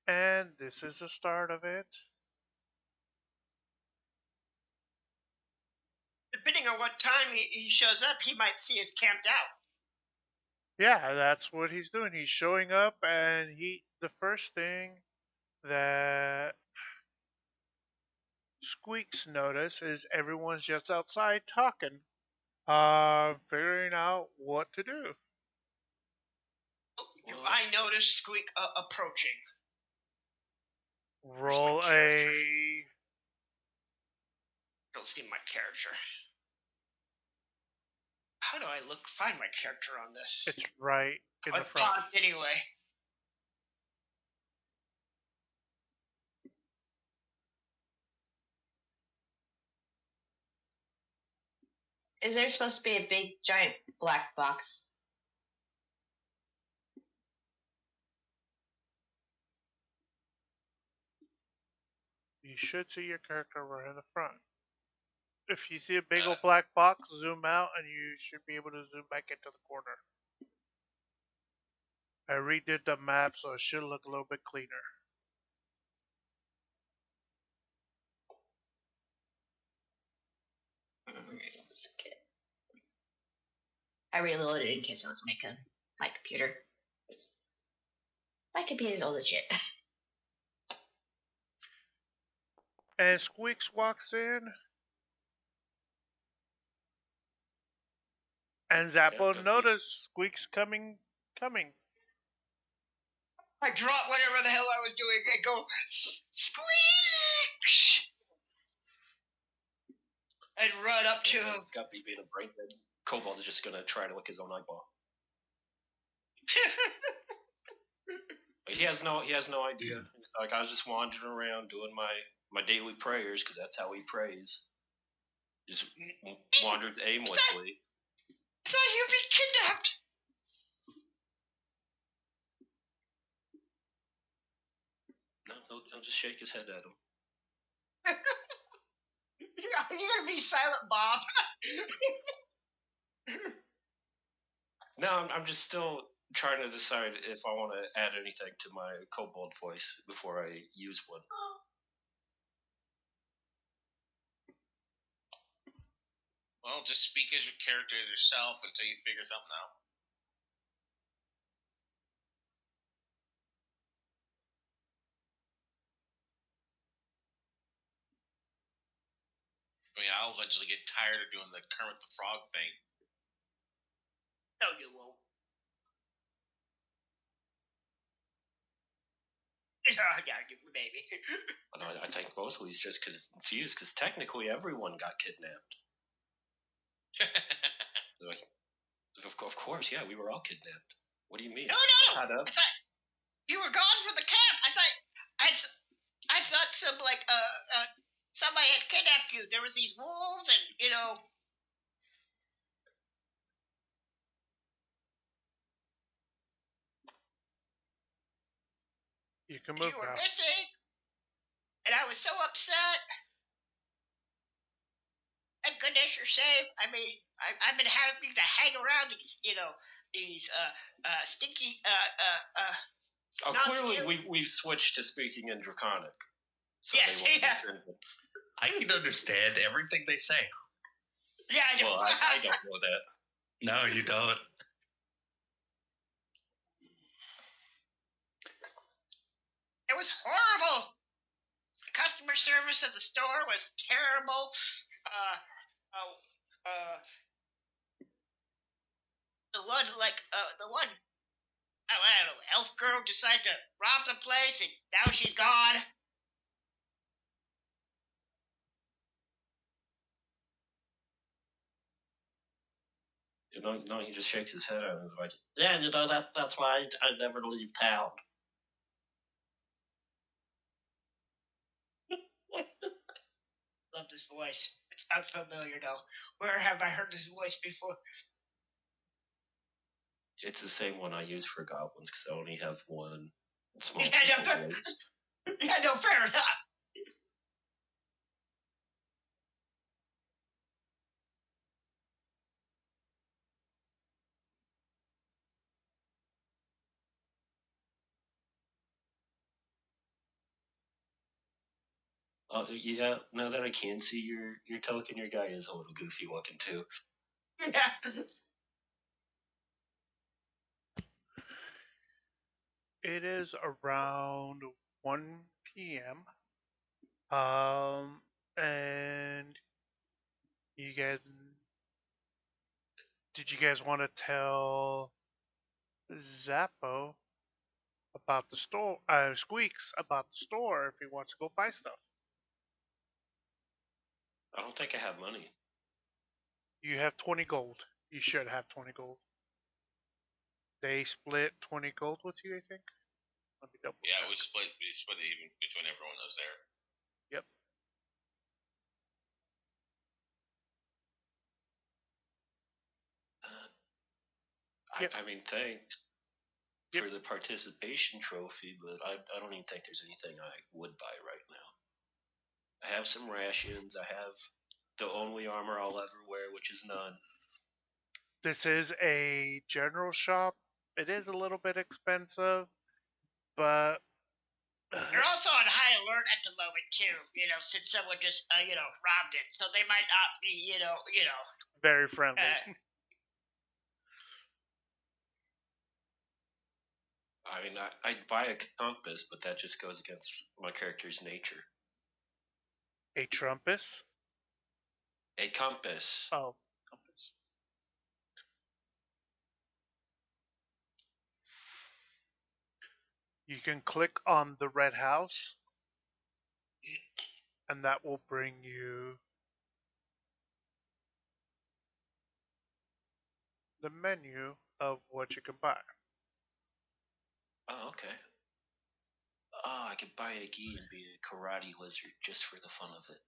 And this is the start of it. Depending on what time he shows up, he might see us camped out. Yeah, that's what he's doing. He's showing up, and the first thing that Squeaks notice is everyone's just outside talking, figuring out what to do. I noticed Squeak approaching. Roll a. Don't see my character. How do I find my character on this? It's right in the front. Anyway. Is there supposed to be a big, giant black box? You should see your character right in the front. If you see a big old black box, zoom out, and you should be able to zoom back into the corner. I redid the map, so it should look a little bit cleaner. Okay. I reloaded it in case I was my computer. My computer's old as shit. And Squeaks walks in. And Zappo noticed Squeaks coming. I dropped whatever the hell I was doing and go, Squeak! I'd run up to him. Got me being a brain dead. Kobold is just gonna try to lick his own eyeball. He has no idea. Like, I was just wandering around doing my daily prayers, because that's how he prays. Just wandered aimlessly. I thought you'd be kidnapped. No, he'll just shake his head at him. You're gonna be Silent Bob. No, I'm just still trying to decide if I want to add anything to my kobold voice before I use one. Well, just speak as your character yourself until you figure something out. I mean, I'll eventually get tired of doing the Kermit the Frog thing. No, you won't. Yeah, maybe. I think mostly he's just confused, because technically everyone got kidnapped. Like, of course, yeah, we were all kidnapped. What do you mean? No. I thought you were gone from the camp. I thought somebody had kidnapped you. There was these wolves, and You can move you were now. missing, and I was so upset. Thank goodness you're safe. I mean, I've been having to hang around these stinky clearly we've switched to speaking in Draconic. So yes, yeah. I can understand everything they say. Yeah, I know. Well, I don't know that. No, you don't. It was horrible. Customer service at the store was terrible. The one, I don't know, elf girl decided to rob the place, and now she's gone. No, he just shakes his head and is like, yeah, that's why I never leave town. Love this voice. It's unfamiliar though. Where have I heard this voice before? It's the same one I use for goblins, because I only have one small voice. Yeah, no, fair enough. Yeah. Now that I can see your token, your guy is a little goofy looking too. Yeah. It is around 1 p.m. And you guys, did you guys want to tell Zappo about the store, Squeaks about the store if he wants to go buy stuff? I don't think I have money. You have 20 gold. You should have 20 gold. They split 20 gold with you, I think. Let me double Yeah, check. we split it even between everyone that was there. Yep. Yep. I mean, thanks Yep. for the participation trophy, but I don't even think there's anything I would buy right now. I have some rations. I have the only armor I'll ever wear, which is none. This is a general shop. It is a little bit expensive, but They're also on high alert at the moment too. Since someone just robbed it, so they might not be very friendly. I mean, I'd buy a compass, but that just goes against my character's nature. A trumpus? A compass. Oh, compass. You can click on the red house, and that will bring you the menu of what you can buy. Oh, okay. Oh, I could buy a gi and be a karate lizard just for the fun of it.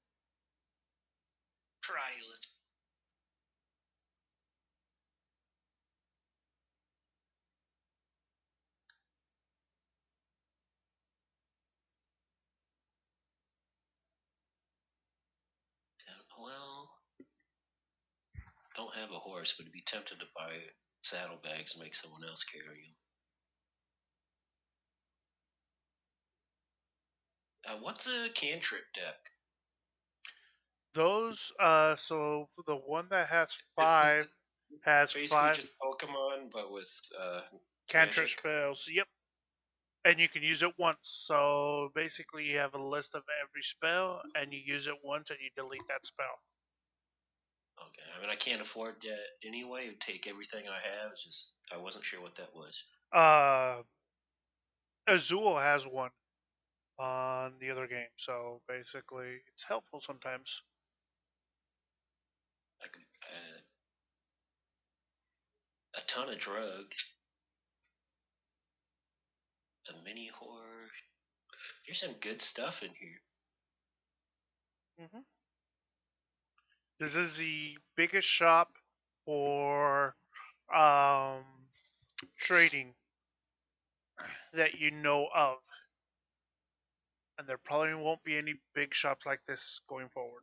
karate list. Well, don't have a horse, but I'd be tempted to buy saddlebags and make someone else carry them. What's a cantrip deck? Those, so the one that has Is 5 has basically 5 just Pokemon, but with cantrip magic? spells. Yep. And you can use it once. So basically, you have a list of every spell, and you use it once, and you delete that spell. Okay, I mean I can't afford that anyway. It would take everything I have. It's just I wasn't sure what that was. Azul has one on the other game, so basically, it's helpful sometimes. I could a ton of drugs, a mini horror. There's some good stuff in here. Mm-hmm. This is the biggest shop for um, trading that you know of, and there probably won't be any big shops like this going forward.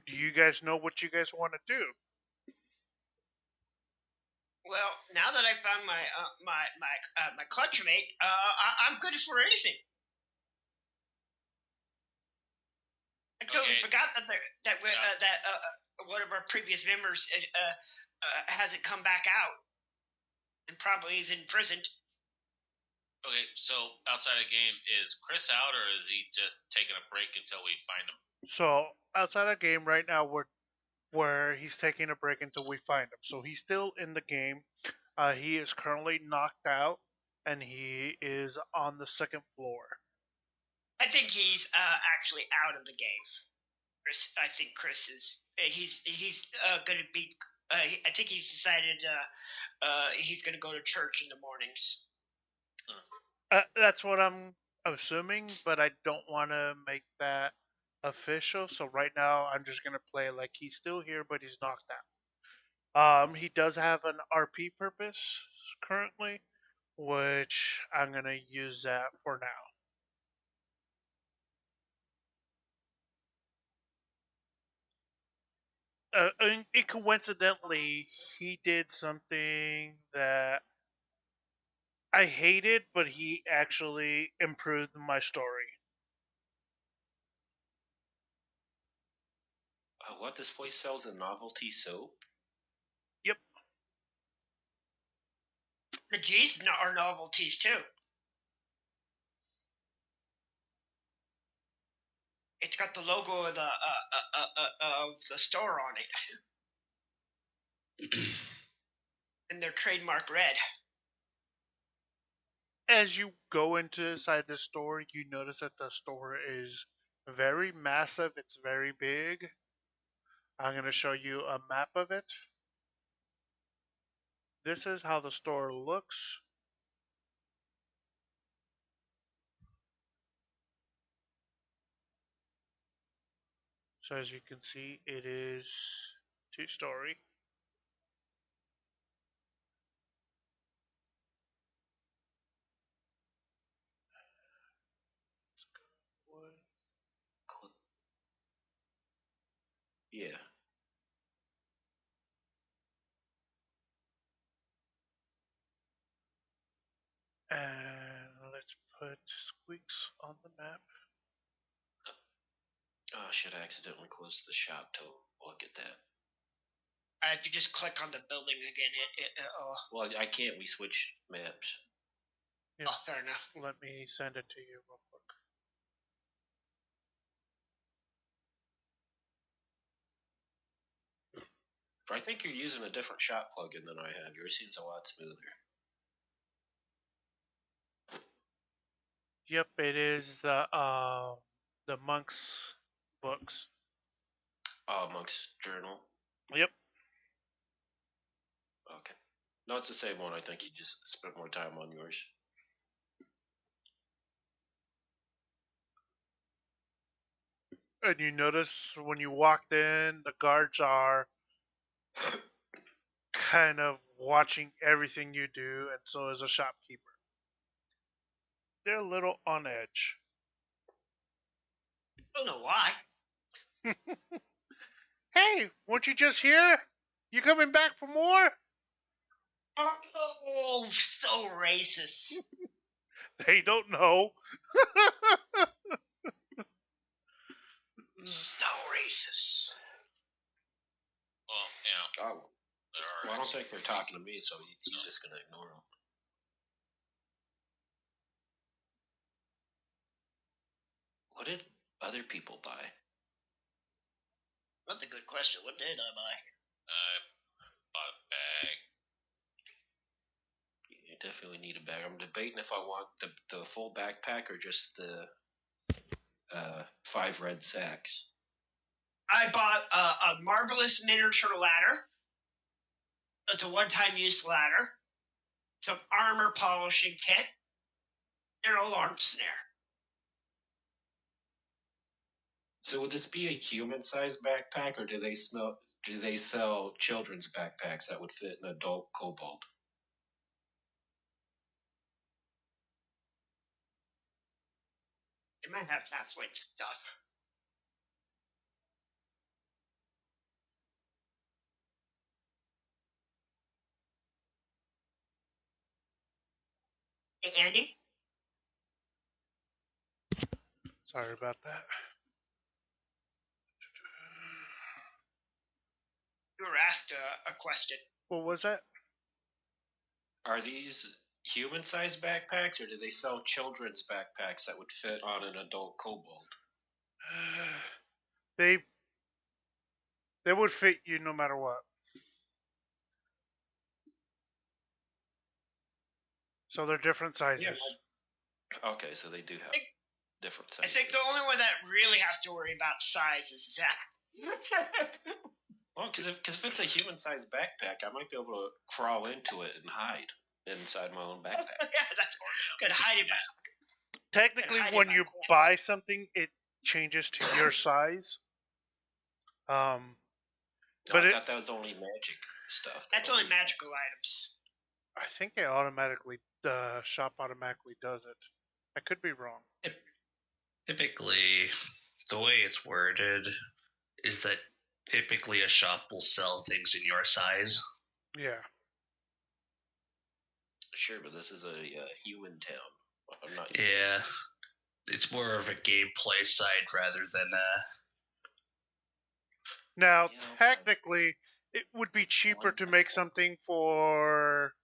Do you guys know what you guys want to do? Well, now that I found my clutch mate, I'm good for anything. I totally Okay. forgot that one of our previous members hasn't come back out, and probably is imprisoned. Okay, so outside of game, is Chris out or is he just taking a break until we find him? So outside of game right now, where he's taking a break until we find him. So he's still in the game. He is currently knocked out, and he is on the second floor. I think he's actually out of the game. I think Chris is. He's going to be. I think he's decided he's going to go to church in the mornings. That's what I'm assuming, but I don't want to make that official. So right now, I'm just gonna play like he's still here, but he's knocked out. He does have an RP purpose currently, which I'm gonna use that for now. and coincidentally, he did something that I hated, but he actually improved my story. What, this place sells a novelty soap? Yep. The G's are novelties too. It's got the logo of the store on it, and their trademark red. As you go inside the store, you notice that the store is very massive. It's very big. I'm going to show you a map of it. This is how the store looks. So as you can see, it is two-story. Yeah. And let's put Squeaks on the map. Oh shit! I accidentally closed the shop to look at that. If you just click on the building again, Well, I can't. We switched maps. Yeah. Oh, fair enough. Let me send it to you real quick. But I think you're using a different shop plugin than I have. Yours seems a lot smoother. Yep, it is the Monk's books. Monk's Journal. Yep. Okay. No, it's the same one. I think you just spent more time on yours. And you notice when you walked in, the guards are kind of watching everything you do, and so is a shopkeeper. They're a little on edge. Don't know why. Hey, weren't you just here? You coming back for more? Oh, so racist. They don't know. So racist. Well, yeah. Oh. Well, I don't think they're talking to me, so he's just going to ignore them. What did other people buy? That's a good question. What did I buy? I bought a bag. You definitely need a bag. I'm debating if I want the full backpack or just the 5 red sacks. I bought a marvelous miniature ladder. It's a one-time use ladder. Some armor polishing kit. And an alarm snare. So would this be a human-sized backpack, or do they sell children's backpacks that would fit an adult kobold? It might have halfway stuff. Hey, Andy? Sorry about that. You were asked a question. What was that? Are these human-sized backpacks, or do they sell children's backpacks that would fit on an adult kobold? They would fit you no matter what. So they're different sizes. Yeah, okay, so they do have different I sizes. think the only one that really has to worry about size is Zach. Well, because if it's a human-sized backpack, I might be able to crawl into it and hide inside my own backpack. Yeah, that's good. Hide it back. Technically, when you buy something, it changes to your size. I But thought that was only magic stuff. That's only magical items. I think it automatically, the shop automatically does it. I could be wrong. Typically, the way it's worded is that Typically, a shop will sell things in your size. Yeah. Sure, but this is a human town. I'm not. Yeah, it's more of a gameplay side rather than Now, You know, technically, it would be cheaper to make something for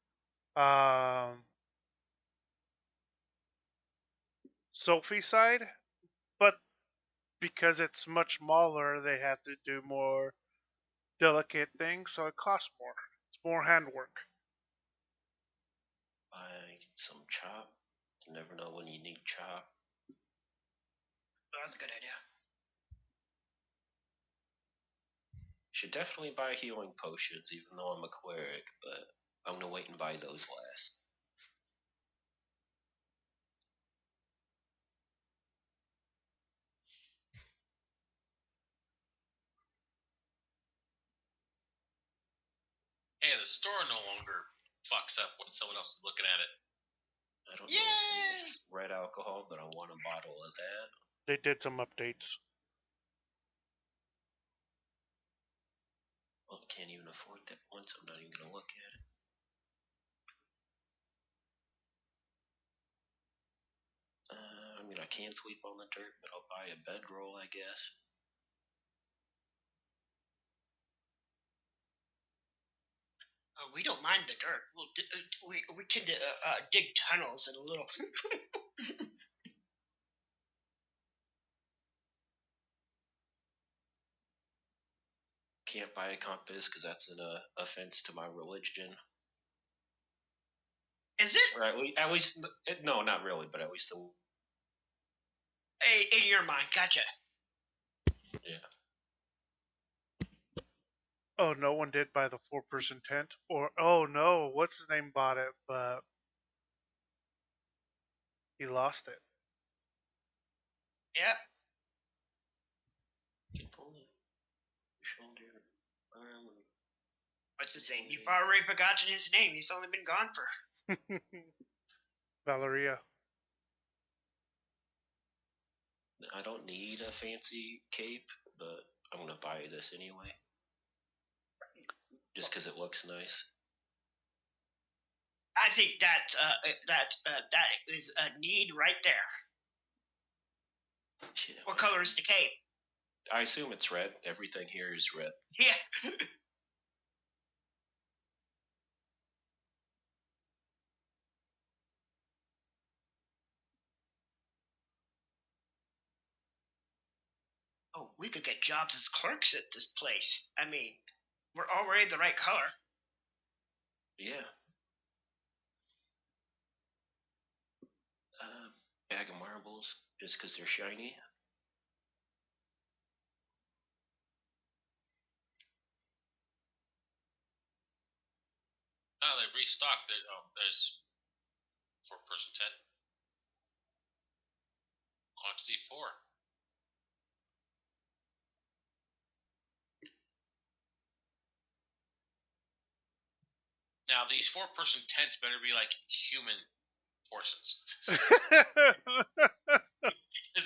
Sophie's side, but because it's much smaller, they have to do more delicate things, so it costs more. It's more handwork. buy some chop. You never know when you need chop. That's a good idea. Should definitely buy healing potions, even though I'm a cleric, but I'm gonna wait and buy those last. Hey, the store no longer fucks up when someone else is looking at it. I don't know what's in this red alcohol, but I want a bottle of that. They did some updates. Well, I can't even afford that once. I'm not even gonna look at it. I mean, I can sleep on the dirt, but I'll buy a bedroll, I guess. We don't mind the dirt. We tend to dig tunnels and a little. Can't buy a compass because that's an offense to my religion. Is it? Or at least, no, not really, but at least the. In your mind, gotcha. Yeah. Oh, no one did buy the 4-person tent? Or, oh no, what's his name bought it, but he lost it. Yep. Shoulder, arm. What's his name? You've already forgotten his name. He's only been gone for. Valeria. I don't need a fancy cape, but I'm gonna buy this anyway, just because it looks nice. I think that is a need right there. Shit, What color is the cape? I assume it's red. Everything here is red. Yeah. Oh, we could get jobs as clerks at this place. I mean, we're already the right color. Yeah. Bag of marbles, just because they're shiny. Oh, they restocked it. Oh, there's 4-person tent. Quantity 4. Now these 4-person tents better be like human portions. Because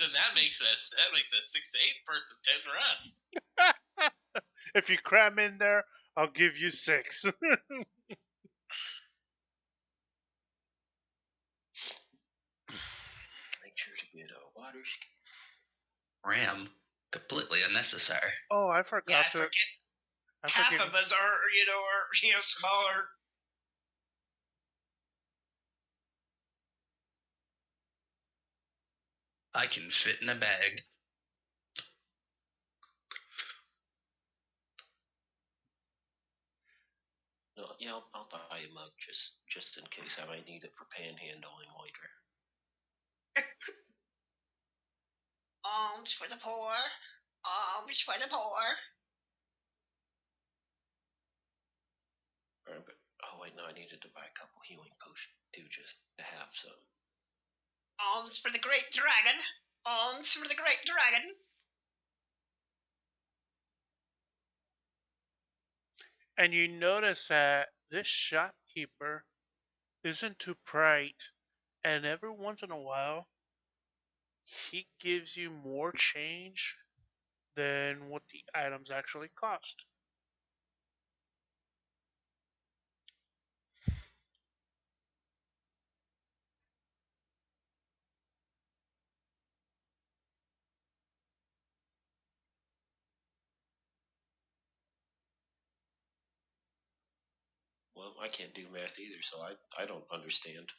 then that makes a 6 to 8-person tent for us. If you cram in there, I'll give you 6. Make sure to get a water ski. RAM. Completely unnecessary. Oh, I forgot Yeah, to. half of us are smaller. I can fit in a bag. No, yeah, I'll buy a mug just in case I might need it for panhandling later. Alms for the poor. Alms for the poor. Oh wait, no, I needed to buy a couple healing potions too, just to have some. Alms for the great dragon. Alms for the great dragon. And you notice that this shopkeeper isn't too bright, and every once in a while, he gives you more change than what the items actually cost. Well, I can't do math either, so I don't understand.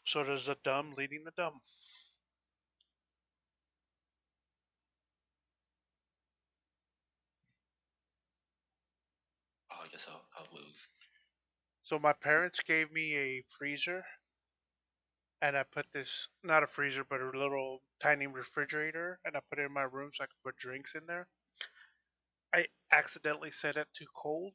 So does the dumb leading the dumb. Oh, I guess I'll move. So my parents gave me a freezer, and I put this, not a freezer, but a little tiny refrigerator, and I put it in my room so I could put drinks in there. I accidentally set it too cold,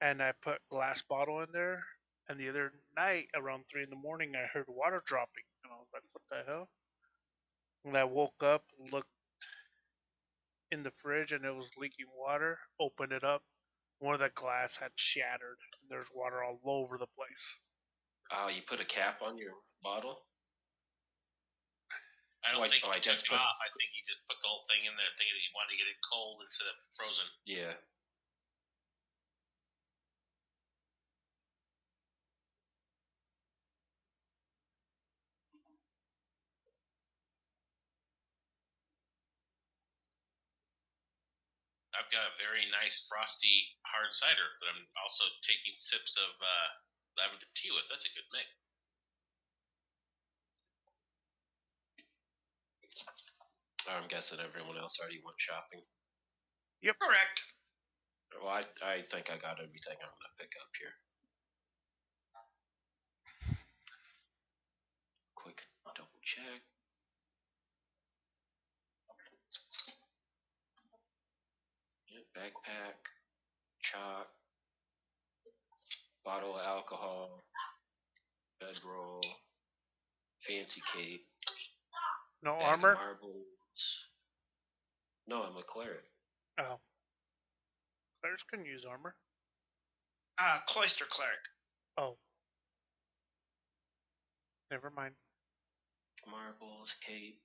and I put glass bottle in there. And the other night, around 3 in the morning, I heard water dropping, and I was like, "What the hell?" When I woke up, looked in the fridge, and it was leaking water. Opened it up, one of the glass had shattered. And there's water all over the place. Oh, you put a cap on your bottle? I don't Like, think oh, he I took guess it put- off. I think he just put the whole thing in there thinking he wanted to get it cold instead of frozen. Yeah. I've got a very nice frosty hard cider that I'm also taking sips of lavender tea with. That's a good mix. I'm guessing everyone else already went shopping. Correct. Well, I think I got everything I'm gonna pick up here. Quick double check. Yeah, backpack, chalk, bottle of alcohol, bedroll, fancy cape, No bag armor? of marbles. No, I'm a cleric. Oh. Clerics can use armor. Cloister cleric. Oh. Never mind. Marbles, cape,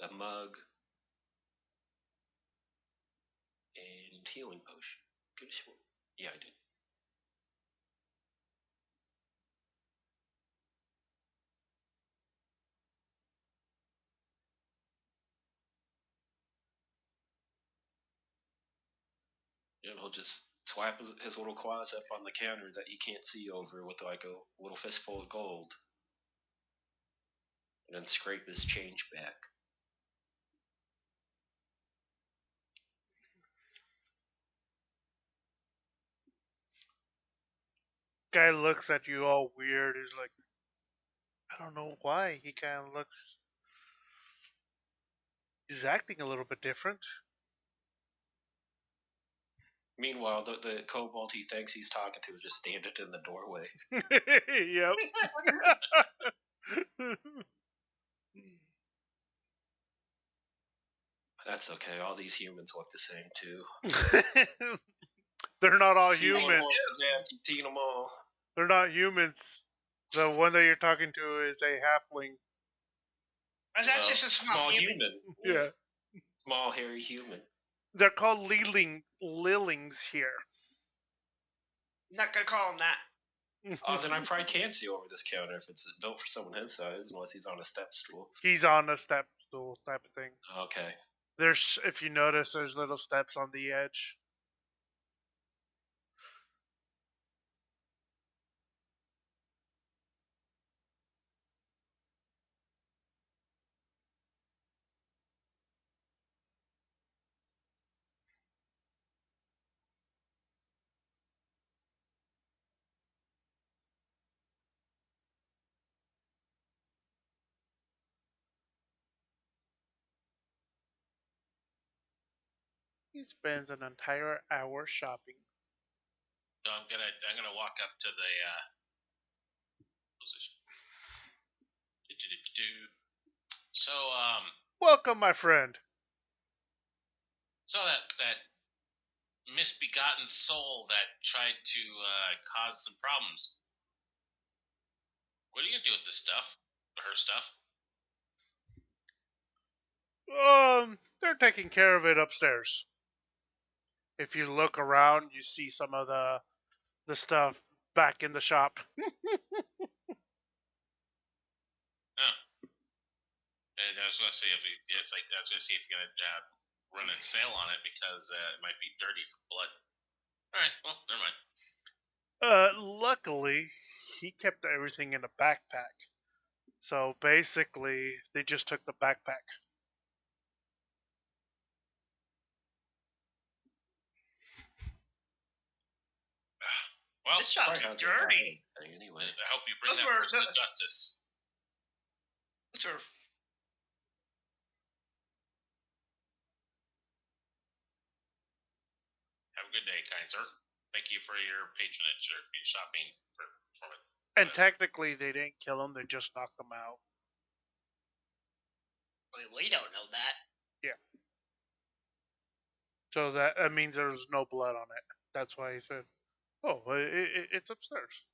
a mug, and healing potion. Good as well. Yeah, I did. Yeah, he'll just slap his little quads up on the counter that you can't see over with like a little fistful of gold, and then scrape his change back. Guy looks at you all weird. He's like, I don't know why. He kind of looks. He's acting a little bit different. Meanwhile, the kobold he thinks he's talking to is just standing in the doorway. Yep. That's okay. All these humans look the same too. They're not all Seen them humans. all, yeah, seen them all. They're not humans. The one that you're talking to is a halfling. That's just a small human. Yeah. Small hairy human. They're called lillings here. I'm not gonna call him that. Oh, then I probably can see over this counter if it's built for someone his size, unless he's on a step stool. He's on a step stool type of thing. Okay. There's, if you notice, there's little steps on the edge. He spends an entire hour shopping. So I'm gonna walk up to the position. So Welcome, my friend. so that misbegotten soul that tried to cause some problems. What are you gonna do with this stuff? Her stuff? They're taking care of it upstairs. If you look around, you see some of the stuff back in the shop. Oh. And I was going to see if I was going to see if you're going to run a sale on it because it might be dirty for blood. All right, well, never mind. Luckily, he kept everything in a backpack. So basically, they just took the backpack. Well, This shop's Right. dirty. Anyway, I hope you bring Those that were person the- to justice. Those are Have a good day, kind sir. Thank you for your patronage or your shopping from it. And technically, they didn't kill him; they just knocked him out. we don't know that. So that means there's no blood on it. That's why he said, "Oh, it's upstairs."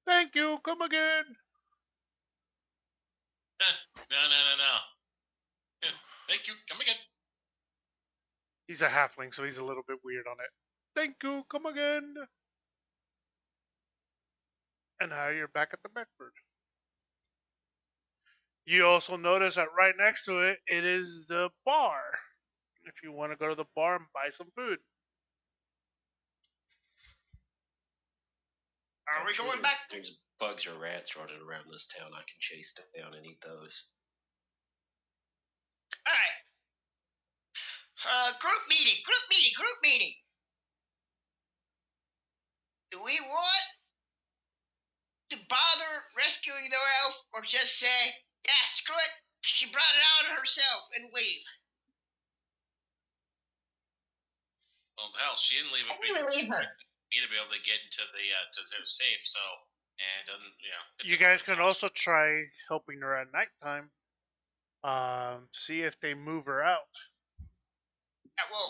Thank you. Come again. No. Thank you. Come again. He's a halfling, so he's a little bit weird on it. Thank you. Come again. And now you're back at the Bedford. You also notice that right next to it, it is the bar. If you want to go to the bar and buy some food. Are we going back? There's bugs or rats running around this town I can chase down and eat those. All right. Group meeting. Do we want to bother rescuing the elf, or just say, "Yeah, screw it. She brought it out herself," and leave? Well, hell, she didn't leave I it. think we leave her. Me to be able to get into the to their safe. So, and doesn't it's You a guys coin can toss. also try helping her at nighttime. See if they move her out. Yeah, well,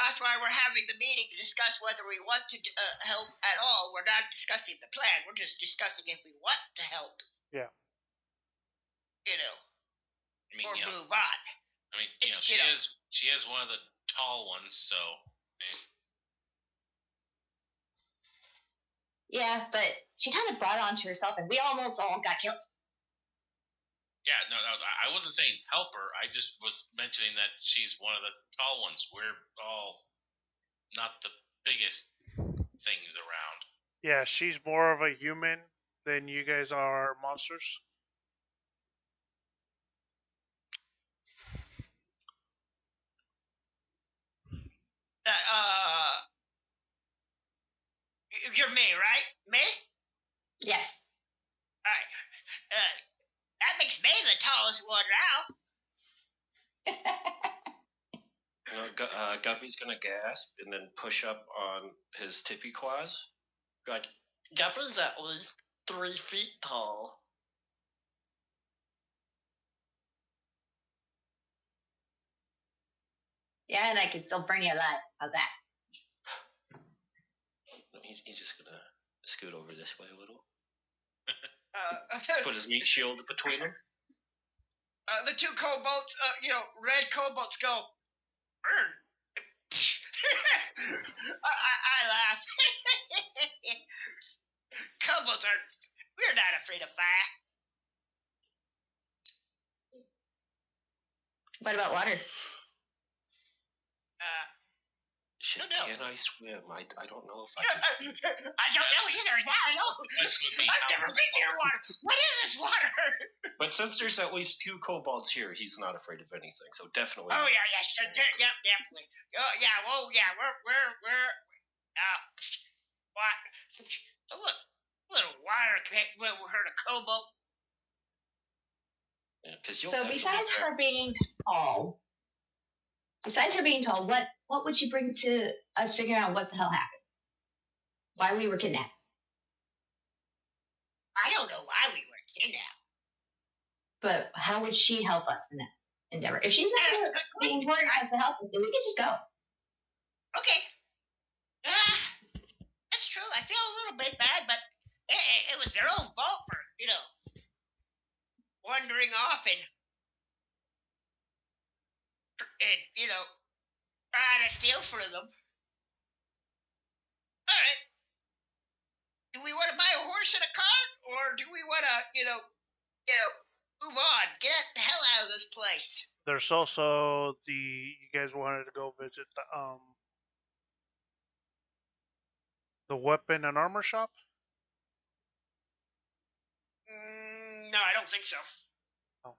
that's why we're having the meeting to discuss whether we want to help at all. We're not discussing the plan. We're just discussing if we want to help. Yeah. I mean, Or you know, move on. I mean, It's, she is one of the tall ones, so. Yeah, but she kind of brought it onto herself, and we almost all got killed. Yeah, no, I wasn't saying help her. I just was mentioning that she's one of the tall ones. We're all not the biggest things around. Yeah, she's more of a human than you guys are monsters. You're May, right? May? Yes. All right. That makes May the tallest one now. Guppy's gonna gasp and then push up on his tippy claws. Like, Guppy's at least 3 feet tall. Yeah, and I can still burn you alive. How's that? He's just gonna scoot over this way a little. Uh, Put his meat shield between them. The two kobolds, red kobolds go, burn. I laugh. Kobolds we're not afraid of fire. What about water? Shit, no. can I swim? I don't know if I can. I don't know either. Now I know. This would be I've never been near water. What is this water? But since there's at least 2 kobolds here, he's not afraid of anything. So definitely. Oh yeah, yes, yeah, definitely. Oh yeah, we're what? Look, little water can't hurt a kobold. Yeah, because So besides her being tall, what would you bring to us figuring out what the hell happened? Why we were kidnapped? I don't know why we were kidnapped. But how would she help us in that endeavor? If she's not being worried about to help us, then we can just go. Okay. That's true. I feel a little bit bad, but it was their own fault for, wandering off and for them. All right. Do we want to buy a horse and a cart, or do we want to, move on, get the hell out of this place? There's also you guys wanted to go visit the weapon and armor shop. No, I don't think so. Oh.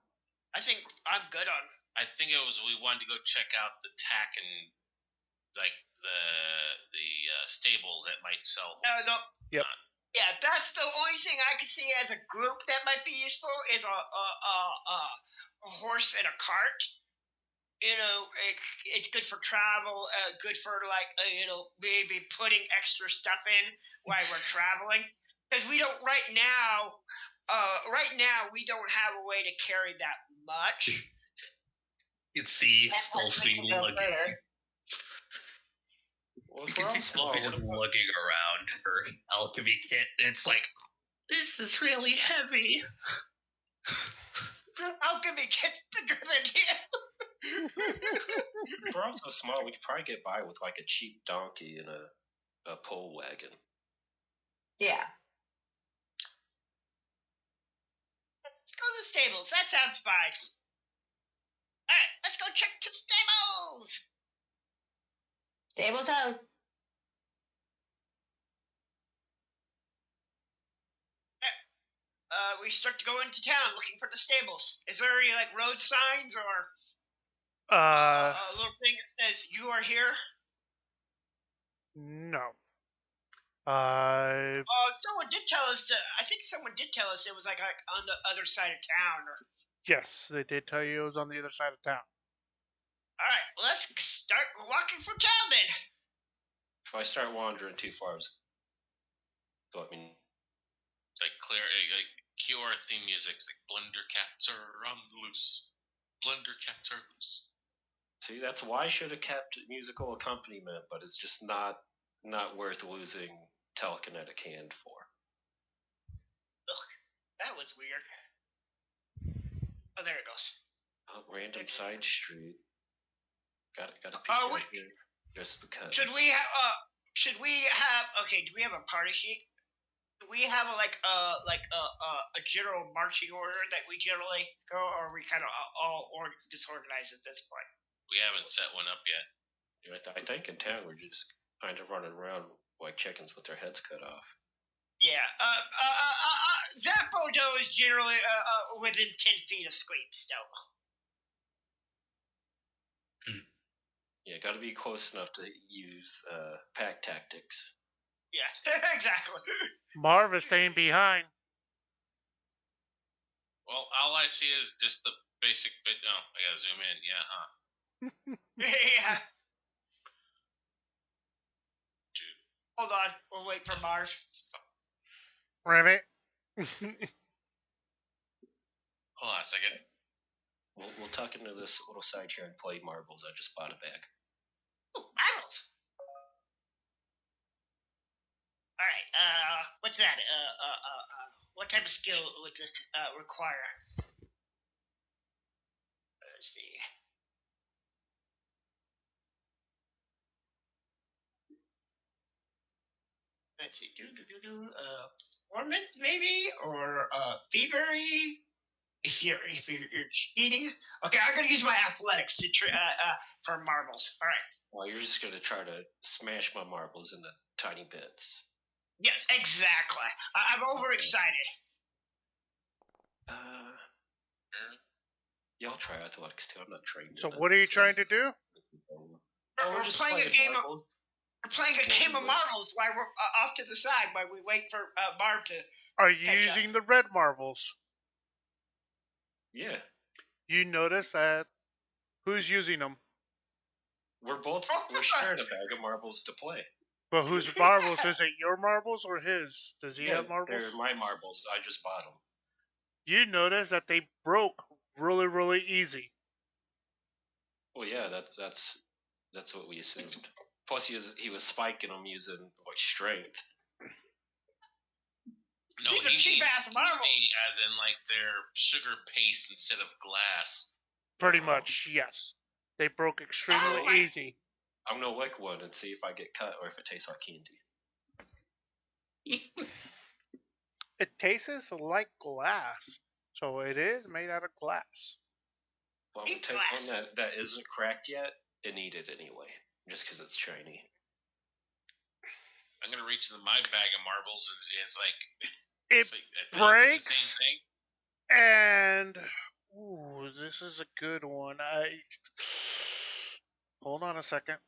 I think I'm good on. I think it was we wanted to go check out the tack and like the stables that might sell. No. Yep. Yeah, that's the only thing I can see as a group that might be useful is a horse and a cart. It's good for travel, good for maybe putting extra stuff in while we're traveling. Because we don't right now we don't have a way to carry that much. It's the stealthy lugging. Well, You if we're can all see small, Sophie what just about- lugging around her alchemy kit. It's like, this is really heavy. Alchemy gets bigger than you. if we're all so small, we could probably get by with like a cheap donkey and a pole wagon. Yeah. Let's go to the stables. That sounds fine. All right, let's go check the stables. Stables home. We start to go into town looking for the stables. Is there any like road signs or Uh, a little thing that says you are here? no. Someone did tell us. I think someone did tell us it was like on the other side of town. Yes, they did tell you it was on the other side of town. All right, well, let's start walking for town then. If I start wandering too far, let me. Like clear, like cue our theme music. It's like Blender cats are on the loose. Blender cats are loose. See, that's why I should have kept musical accompaniment, but it's just not worth losing telekinetic hand for. Ugh, that was weird. Oh, there it goes. Oh, random side street. Got a piece Oh, right wait. here just because. Should we have? Okay, do we have a party sheet? Do we have a general marching order that we generally go, or are we kind of all disorganized at this point? We haven't set one up yet. I think in town we're just kind of running around like chickens with their heads cut off. Yeah. Zappodo is generally within 10 feet of Scream still. Yeah, got to be close enough to use pack tactics. Yes, exactly. Marv is staying behind. Well, all I see is just the basic bit. No, I gotta zoom in. Yeah, huh? Yeah. Dude. Hold on, we'll wait for Marv. Ribbit. Hold on a second. We'll tuck into this little side chair and play marbles. I just bought a bag. Ooh, marbles. All right. What's that? What type of skill would this require? Let's see. Let's see. Performance maybe, or thievery. If you're cheating, okay. I'm gonna use my athletics to for marbles. All right. Well, you're just gonna try to smash my marbles into tiny bits. Yes, exactly. I'm overexcited. Yeah, I'll try athletics too. I'm not trained. So in it. what are you trying to do? We're just playing a game. marbles. We're playing a game of marbles while we're off to the side while we wait for Marv to. Are you Catch up. using the red marbles? Yeah, You notice that who's using them? we're sharing a bag of marbles to play. But whose marbles? Is it your marbles or his? Does he have marbles? They're my marbles. I just bought them. You notice that they broke really, really easy. Well, yeah, that's what we assumed. Plus, he was spiking them using like strength. No, These are he cheap-ass means marbles. easy, as in like they're sugar paste instead of glass. Pretty much, yes. They broke extremely Oh my- easy. I'm gonna lick one and see if I get cut or if it tastes like candy. It tastes like glass, so it is made out of glass. Well, I'm gonna take one that isn't cracked yet and eat it anyway, just because it's shiny. I'm gonna reach into my bag of marbles, and it's like It breaks. The same thing. And ooh, this is a good one. Hold on a second.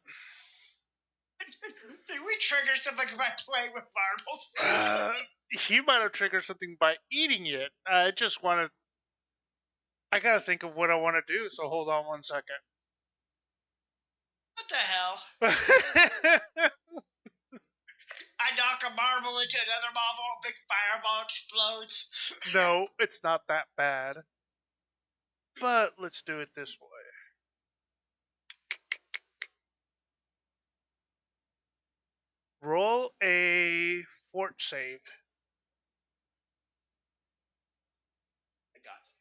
Did we trigger somebody by playing with marbles? He might have triggered something by eating it. I just want to. I gotta think of what I want to do. So hold on one second. What the hell? I knock a marble into another marble, a big fireball explodes. No, it's not that bad. But let's do it this way. Roll a fort save. I got it.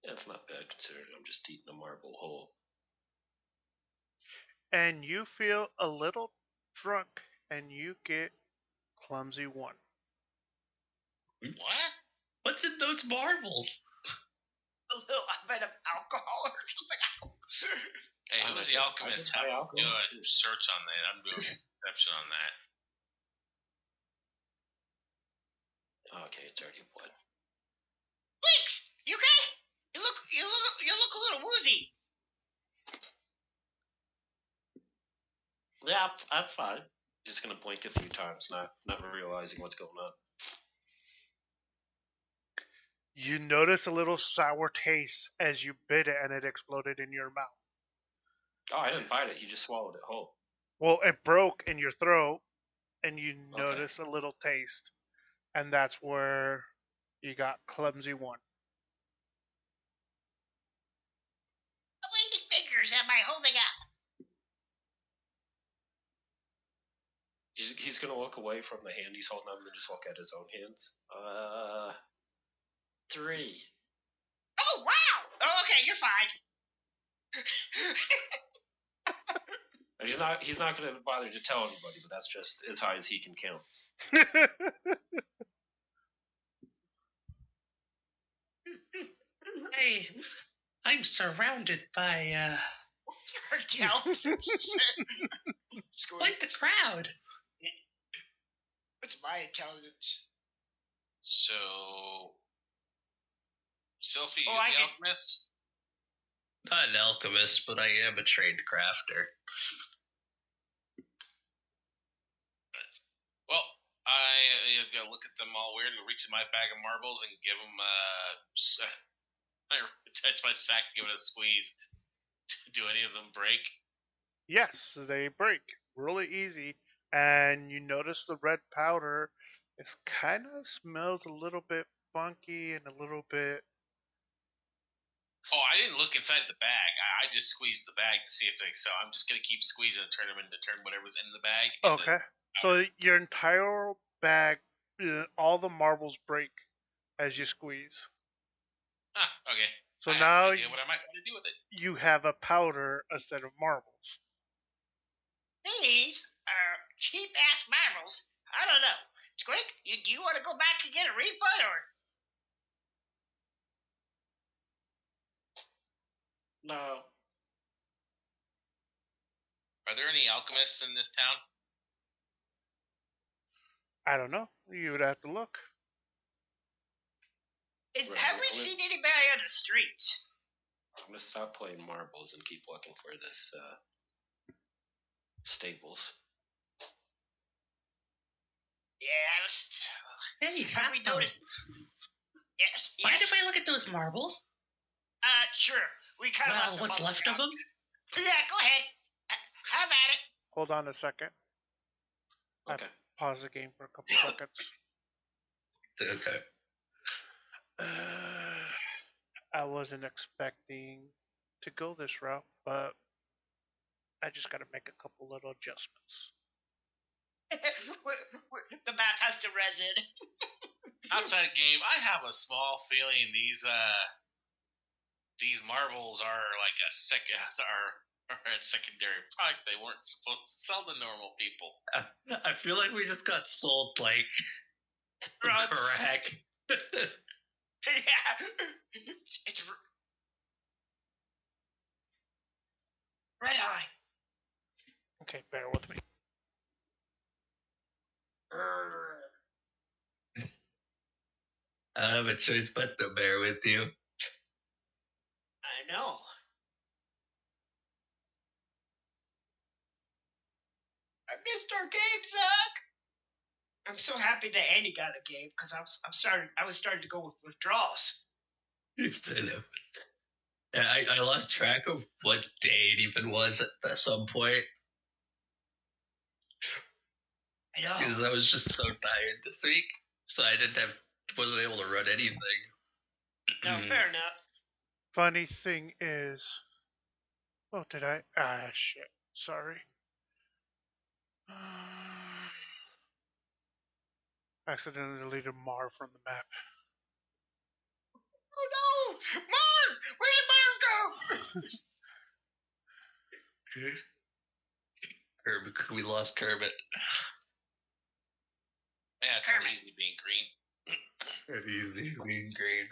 Yeah, it's not bad considering I'm just eating a marble whole. And you feel a little drunk, and you get clumsy 1. What? What's in those marbles? A little bit of alcohol or something. Hey, who's the alchemist? I Have do a search on that. I'm doing perception on that. Okay, it's already blood. Blinks, you okay? You look a little woozy. Yeah, I'm fine. Just gonna blink a few times, not realizing what's going on. You notice a little sour taste as you bit it, and it exploded in your mouth. Oh, I didn't bite it. He just swallowed it whole. Well, it broke in your throat, and you notice a little taste, and that's where you got clumsy 1. How many fingers am I holding up? He's gonna look away from the hand he's holding up and just look at his own hands. 3. Oh wow! Oh, okay, you're fine. He's not gonna bother to tell anybody, but that's just as high as he can count. Hey, I'm surrounded by quite the crowd. What's my intelligence? So, Sophie, you I the get- alchemist? Not an alchemist, but I am a trained crafter. Well, I gotta look at them all weird and reach in my bag of marbles and give them I touch my sack and give it a squeeze. Do any of them break? Yes, they break really easy, and you notice the red powder. It kind of smells a little bit funky and a little bit. Oh, I didn't look inside the bag. I just squeezed the bag to see if they. So I'm just gonna keep squeezing and turn them into whatever's in the bag. Okay, so your entire bag, all the marbles break as you squeeze. Okay. So I now have no idea what I might want to do with it. you have a powder instead of marbles. These are cheap ass marbles. I don't know. Squeak, do you want to go back and get a refund or? No. Are there any alchemists in this town? I don't know. You would have to look. Have we seen anybody on the streets? I'm gonna stop playing marbles and keep looking for this staples. Yes. Hey, have we noticed? Yes. Mind if I look at those marbles? Sure. We kind of. Well, what's left of them? Yeah, go ahead. Have at it. Hold on a second. Okay. Pause the game for a couple seconds. Okay. I wasn't expecting to go this route, but I just got to make a couple little adjustments. The map has to res in. outside game, I have a small feeling these marbles are like a secondary product they weren't supposed to sell to normal people. I feel like we just got sold like crack. Yeah, it's red eye. Okay, bear with me. I don't have a choice but to bear with you. I know. I missed our game, Zach. I'm so happy that Andy got a game because I was starting to go with withdrawals. I lost track of what day it even was at some point. I know. Because I was just so tired this week, so I wasn't able to run anything. No, fair enough. Funny thing is, oh, did I? Ah, shit. Sorry. Accidentally deleted Mar from the map. Oh no, Marv! Where did Marv go? Kermit, we lost Kermit. Yeah, it's not easy being green. Easy being green.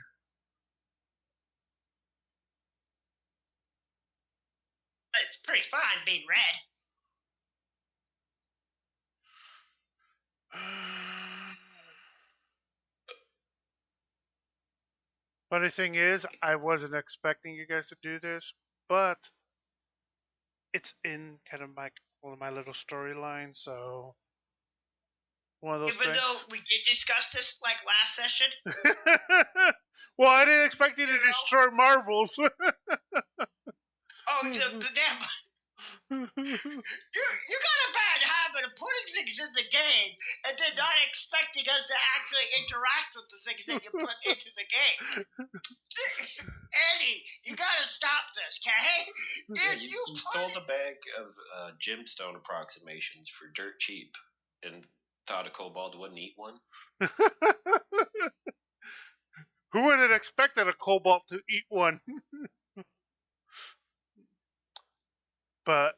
It's pretty fun being red. Funny thing is, I wasn't expecting you guys to do this, but it's in kind of one of my little storylines, so one of those Even things. though we did discuss this like last session. Well, I didn't expect you to destroy marbles. Oh, the damn. You got a bad habit of putting things in the game and then not expecting us to actually interact with the things that you put into the game. Andy, you gotta stop this, okay? Yeah, you sold a bag of gemstone approximations for dirt cheap and thought a kobold wouldn't eat one. Who would have expected a cobalt to eat one? But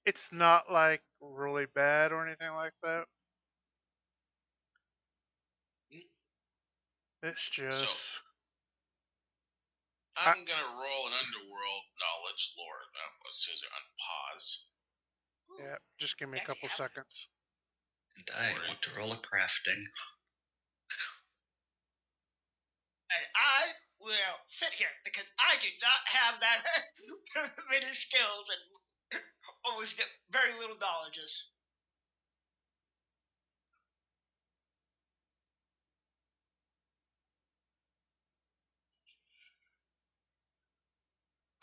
it's not like really bad or anything like that. It's just. So, I'm gonna roll an underworld knowledge lore as soon as you're unpaused. Yeah, just give me a couple seconds. And I want to roll a crafting. And I will sit here because I do not have that many skills and almost very little knowledges.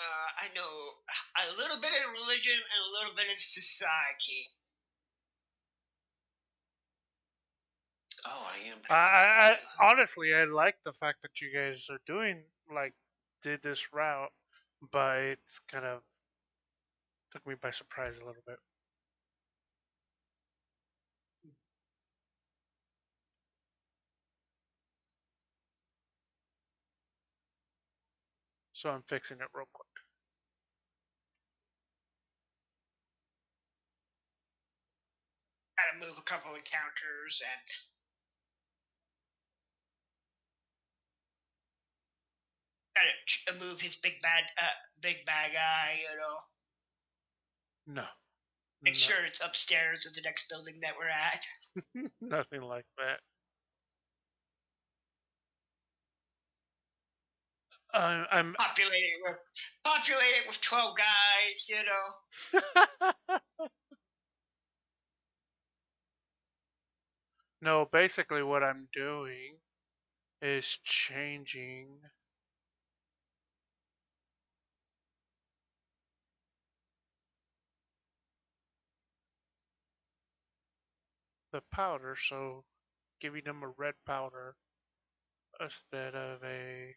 I know a little bit in religion and a little bit in society. Oh, I am. I honestly, I like the fact that you guys are did this route, but it's kind of took me by surprise a little bit. So I'm fixing it real quick. Gotta move a couple encounters and gotta move his big bad guy, you know. No. Make sure it's upstairs in the next building that we're at. Nothing like that. I'm populate it with 12 guys, you know. No, basically what I'm doing is changing the powder, so giving them a red powder instead of a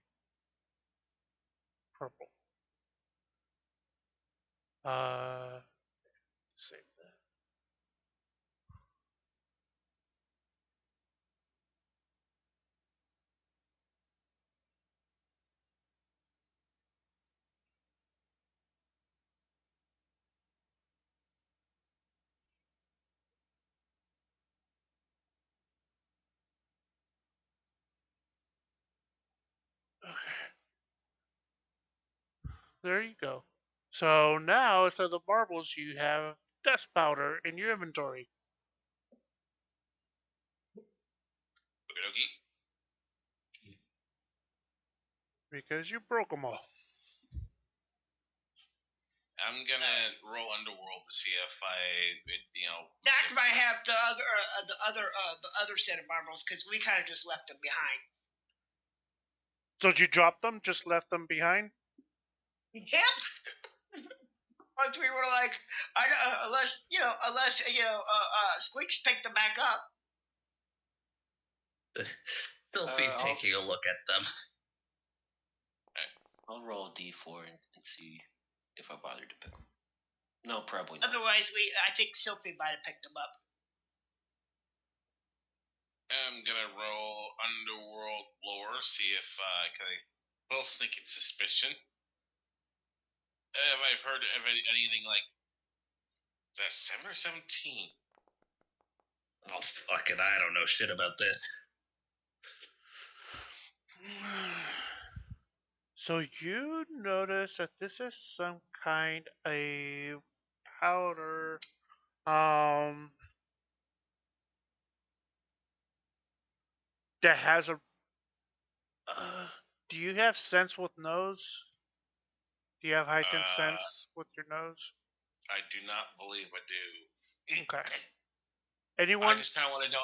purple. Save that. There you go. So now, instead of the marbles, you have dust powder in your inventory. Okie dokie. Because you broke them all. I'm gonna roll Underworld to see if Dak might have the other set of marbles because we kind of just left them behind. So did you drop them? Just left them behind? Yep. Once we were like, unless Squeaks picked them back up. Still be taking a look at them. I'll roll a d4 and see if I bother to pick them. No, probably not. Otherwise, I think Sophie might have picked them up. I'm gonna roll Underworld lore, see if can I well sneaking suspicion. Have I heard of anything like that? 7 or 17? Oh, fuck it. I don't know shit about this. So you notice that this is some kind of powder. That has a. Do you have sense with nose? Do you have heightened sense with your nose? I do not believe I do. Okay. Anyone? I just kind of want to know.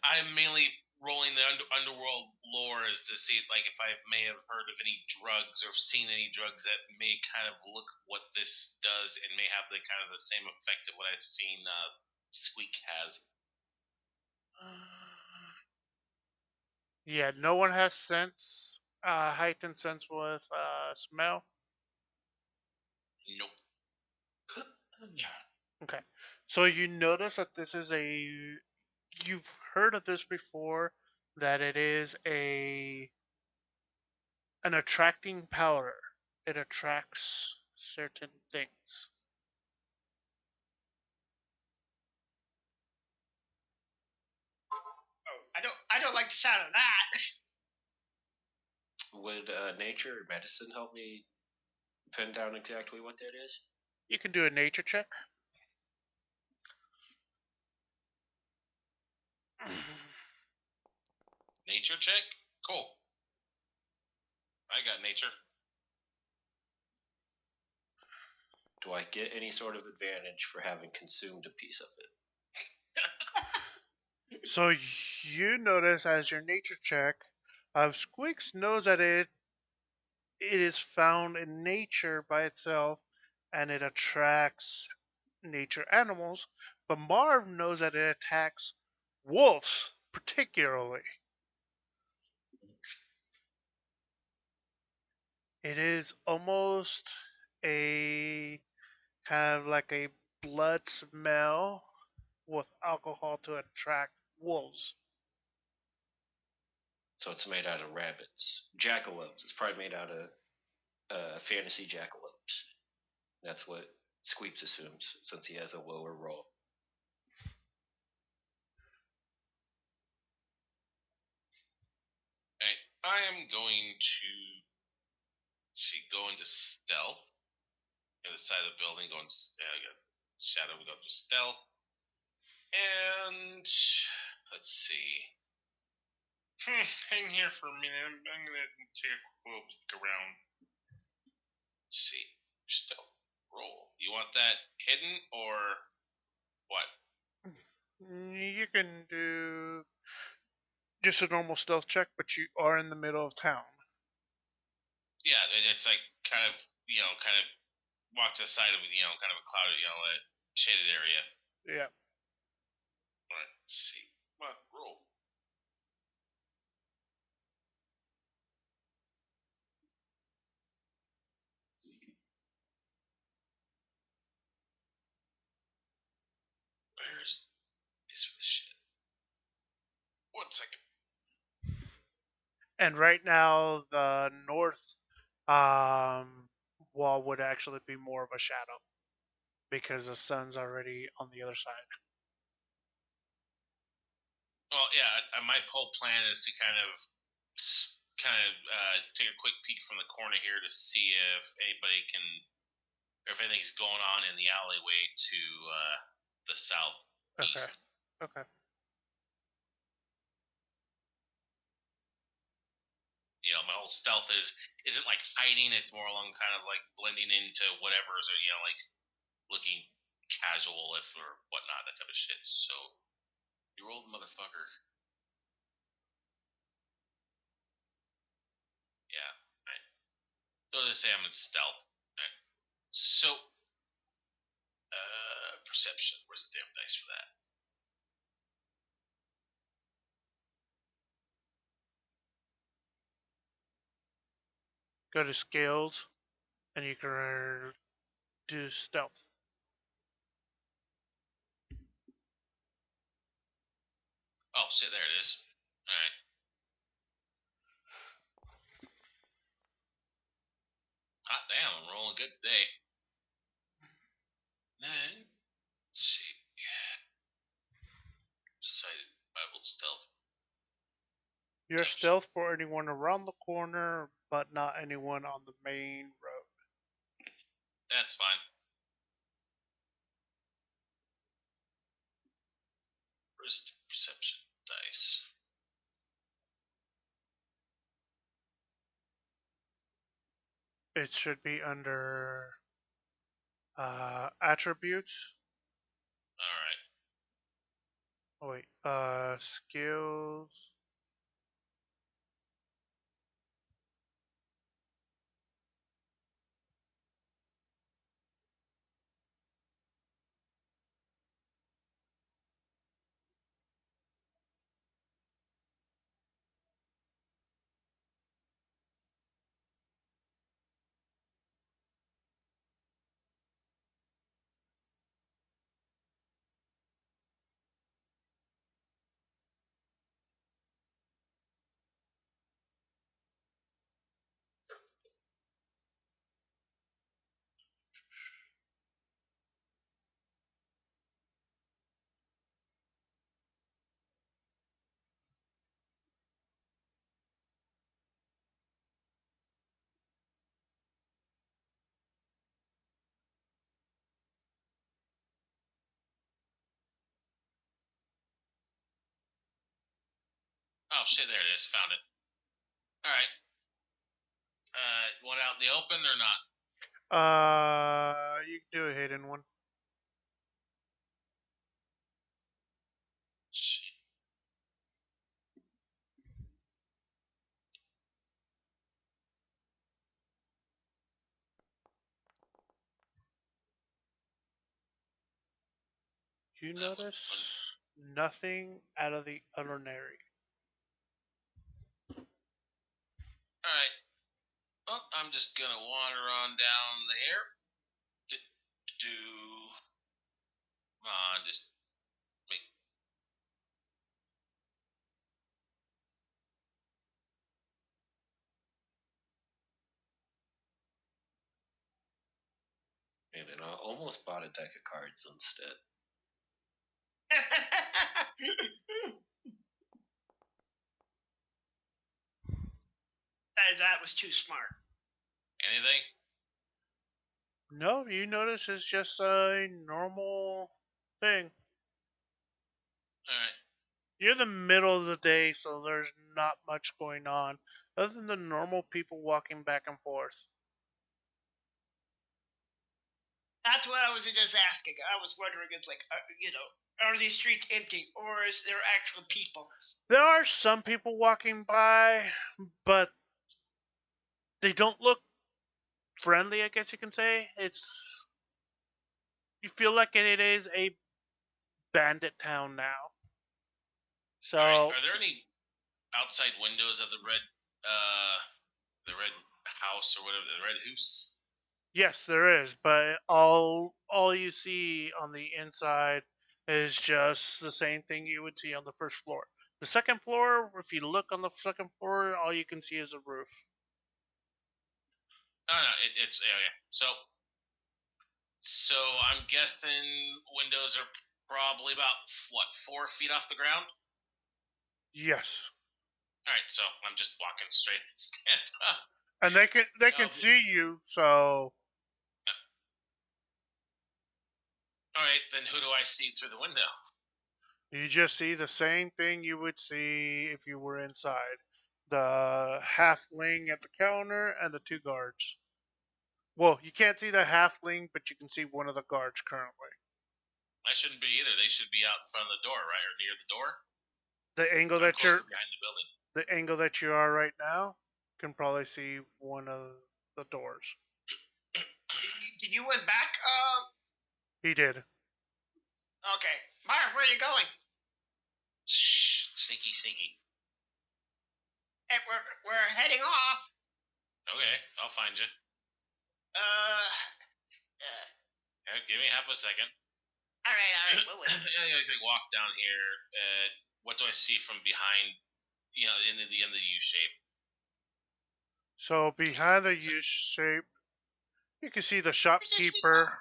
I'm mainly rolling the underworld lore is to see like if I may have heard of any drugs or seen any drugs that may kind of look what this does and may have the kind of the same effect of what I've seen Squeak has. Yeah, no one has sense. Heightened sense with smell. Nope. Okay. So you notice that this is a. You've heard of this before. That it is an attracting powder. It attracts certain things. Oh, I don't like the sound of that. Would nature or medicine help me pin down exactly what that is? You can do a nature check. Nature check? Cool. I got nature. Do I get any sort of advantage for having consumed a piece of it? So you notice as your nature check, Squeaks knows that it is found in nature by itself, and it attracts nature animals. But Marv knows that it attacks wolves particularly. It is almost a kind of like a blood smell with alcohol to attract wolves. So it's made out of rabbits. Jackalopes. It's probably made out of fantasy jackalopes. That's what Squeaks assumes, since he has a lower roll. I am going to go into stealth. On the side of the building, going shadow. We go to stealth, and let's see. Hang here for a minute. I'm gonna take a quick little peek around. Let's see. Stealth roll. You want that hidden or what? You can do just a normal stealth check, but you are in the middle of town. Yeah, it's like kind of walk to the side of kind of a clouded a shaded area. Yeah. All right. Let's see. Come on, roll. Where's this shit? 1 second. And right now, the north wall would actually be more of a shadow because the sun's already on the other side. Well, yeah. My whole plan is to kind of kind of take a quick peek from the corner here to see if anybody can, or if anything's going on in the alleyway to the southeast. Okay. You know, my whole stealth isn't like hiding. It's more along kind of like blending into whatever's, or like looking casual if or whatnot, that type of shit. So you rolled, motherfucker. Yeah. Right. So let's say I'm in stealth. Right. So perception. Where's the damn dice for that? Go to skills, and you can do stealth. Oh shit! There it is. All right. Hot damn! I'm rolling good today. Then let's see. Society Bible stealth. Your stealth for anyone around the corner, but not anyone on the main road. That's fine. Where's the perception dice? It should be under attributes. All right. Oh wait, skills. Oh shit! There it is. Found it. All right. Want out in the open or not? You can do a hidden one. Shit. You notice nothing out of the ordinary. All right. Well, I'm just gonna wander on down here. Come on, just make. And I almost bought a deck of cards instead. That was too smart. Anything? No, you notice it's just a normal thing. All right. You're in the middle of the day, so there's not much going on other than the normal people walking back and forth. That's what I was just asking. I was wondering, it's like, are these streets empty, or is there actual people? There are some people walking by, but they don't look friendly, I guess you can say. You feel like it is a bandit town now. So, All right. Are there any outside windows of the red house or whatever, the red house? yes, there is, but all you see on the inside is just the same thing you would see on the first floor. The second floor, if you look on the second floor, all you can see is a roof. No, it's yeah. So I'm guessing windows are probably about what 4 feet off the ground. Yes. All right, so I'm just walking straight and stand up. And they can see you, so All right, then who do I see through the window? you just see the same thing you would see if you were inside. The halfling at the counter and the two guards. Well, you can't see the halfling, but you can see one of the guards currently. I shouldn't be either. They should be out in front of the door, right, or near the door. The angle I'm that closer you're behind the building. the angle that you are right now can probably see one of the doors. Did you went back? He did. Okay. Marv, where are you going? Shh, sneaky, sneaky. Hey, we're heading off. Okay, I'll find you. Give me half a second. All right. We'll wait. Yeah, I walk down here. What do I see from behind? In the end of the U shape. So behind the U shape, you can see the shopkeeper,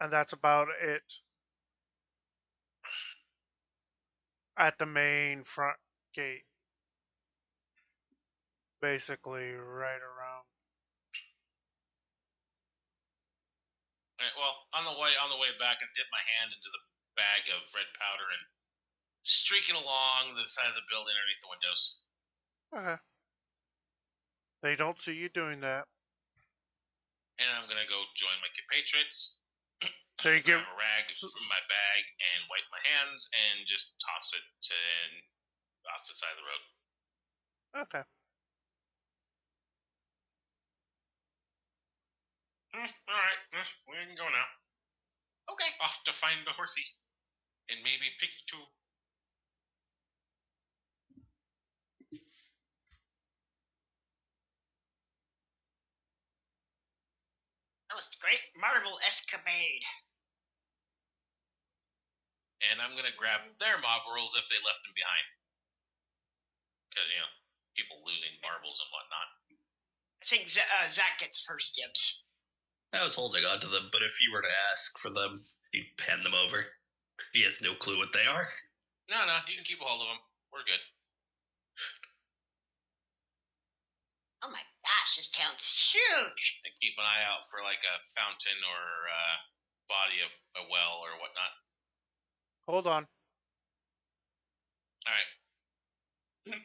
and that's about it. At the main front gate, basically right around. All right, well, on the way back, I dip my hand into the bag of red powder and streak it along the side of the building underneath the windows. Okay. They don't see you doing that. And I'm gonna go join my compatriots. So you grab give a rag from my bag and wipe my hands and just toss it off the side of the road. okay. All right, we can go now. Okay. Off to find a horsey and maybe pick two. That was a great marble escapade. And I'm gonna grab their mob rolls if they left them behind, because people losing marbles and whatnot. I think Zach gets first dibs. I was holding on to them, but if you were to ask for them, he'd hand them over. He has no clue what they are. No, you can keep a hold of them. We're good. Oh my gosh, this town's huge. And keep an eye out for like a fountain or body of a well or whatnot. Hold on. All right.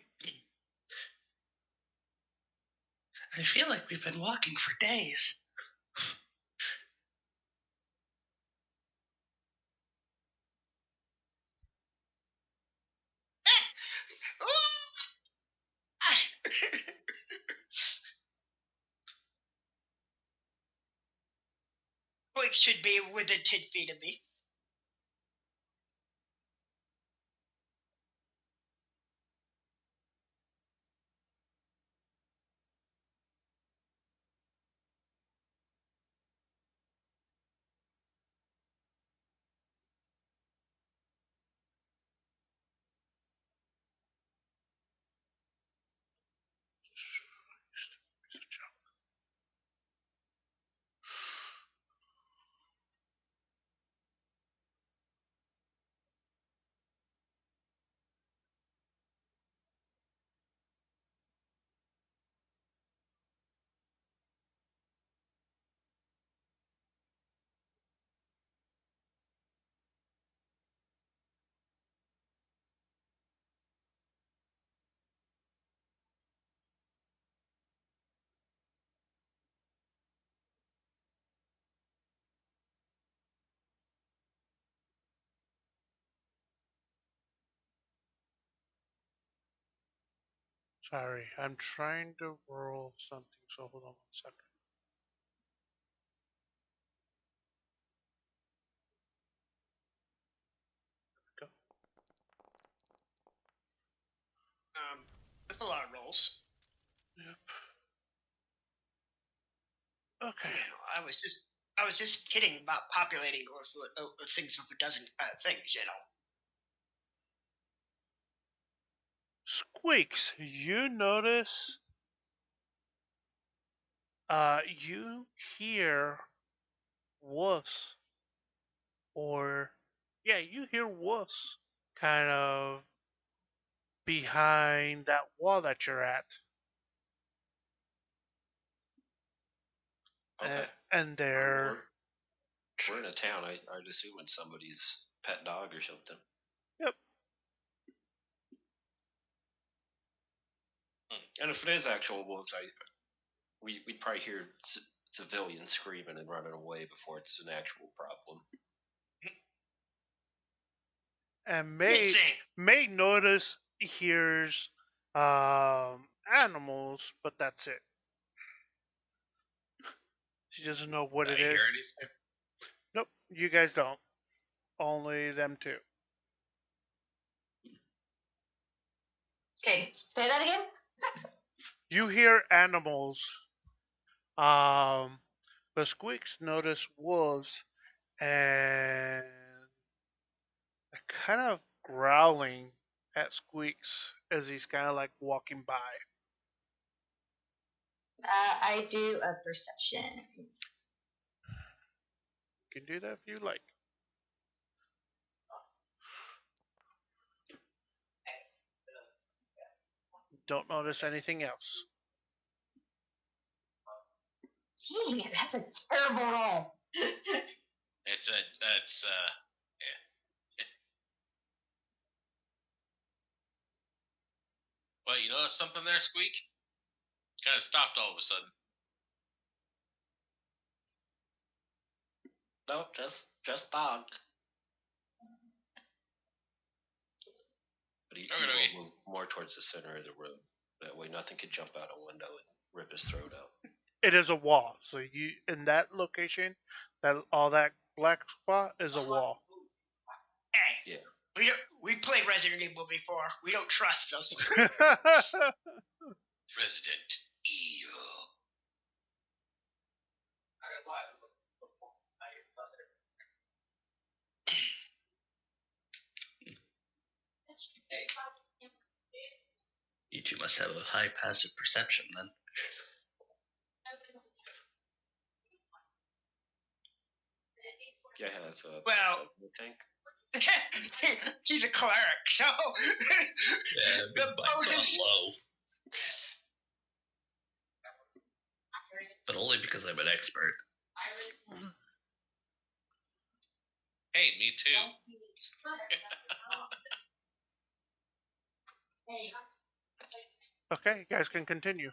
I feel like we've been walking for days. Quick should be within 10 feet of me. Sorry, I'm trying to roll something, so hold on 1 second. Go. That's a lot of rolls. Yep. Okay. I was just kidding about populating things with a dozen things, Squeaks, you notice you hear wuss. Or yeah, you hear wuss kind of behind that wall that you're at. Okay. And they're... We're in a town. I'd assume it's somebody's pet dog or something. Yep. And if it is actual wolves, we'd probably hear civilians screaming and running away before it's an actual problem. And May notice hears animals, but that's it. She doesn't know what it I is. hear anything? Nope, you guys don't. Only them two. Okay, say that again. You hear animals, but Squeaks notice wolves and kind of growling at Squeaks as he's kind of like walking by. I do a perception. You can do that if you like. Don't notice anything else. Dang it, that's a terrible roll. That's yeah. Well, you notice something there, Squeak? Kind of stopped all of a sudden. Nope, just dog. But he will move more towards the center of the room. That way nothing could jump out a window and rip his throat out. It is a wall. So you in that location, that all that black spot is a wall. Hey, yeah. We played Resident Evil before. We don't trust those. Resident Evil. You two must have a high passive perception then. I have well, I think. He's a cleric, so Yeah, the bonus low. But only because I'm an expert. Hey, me too. Okay, you guys can continue.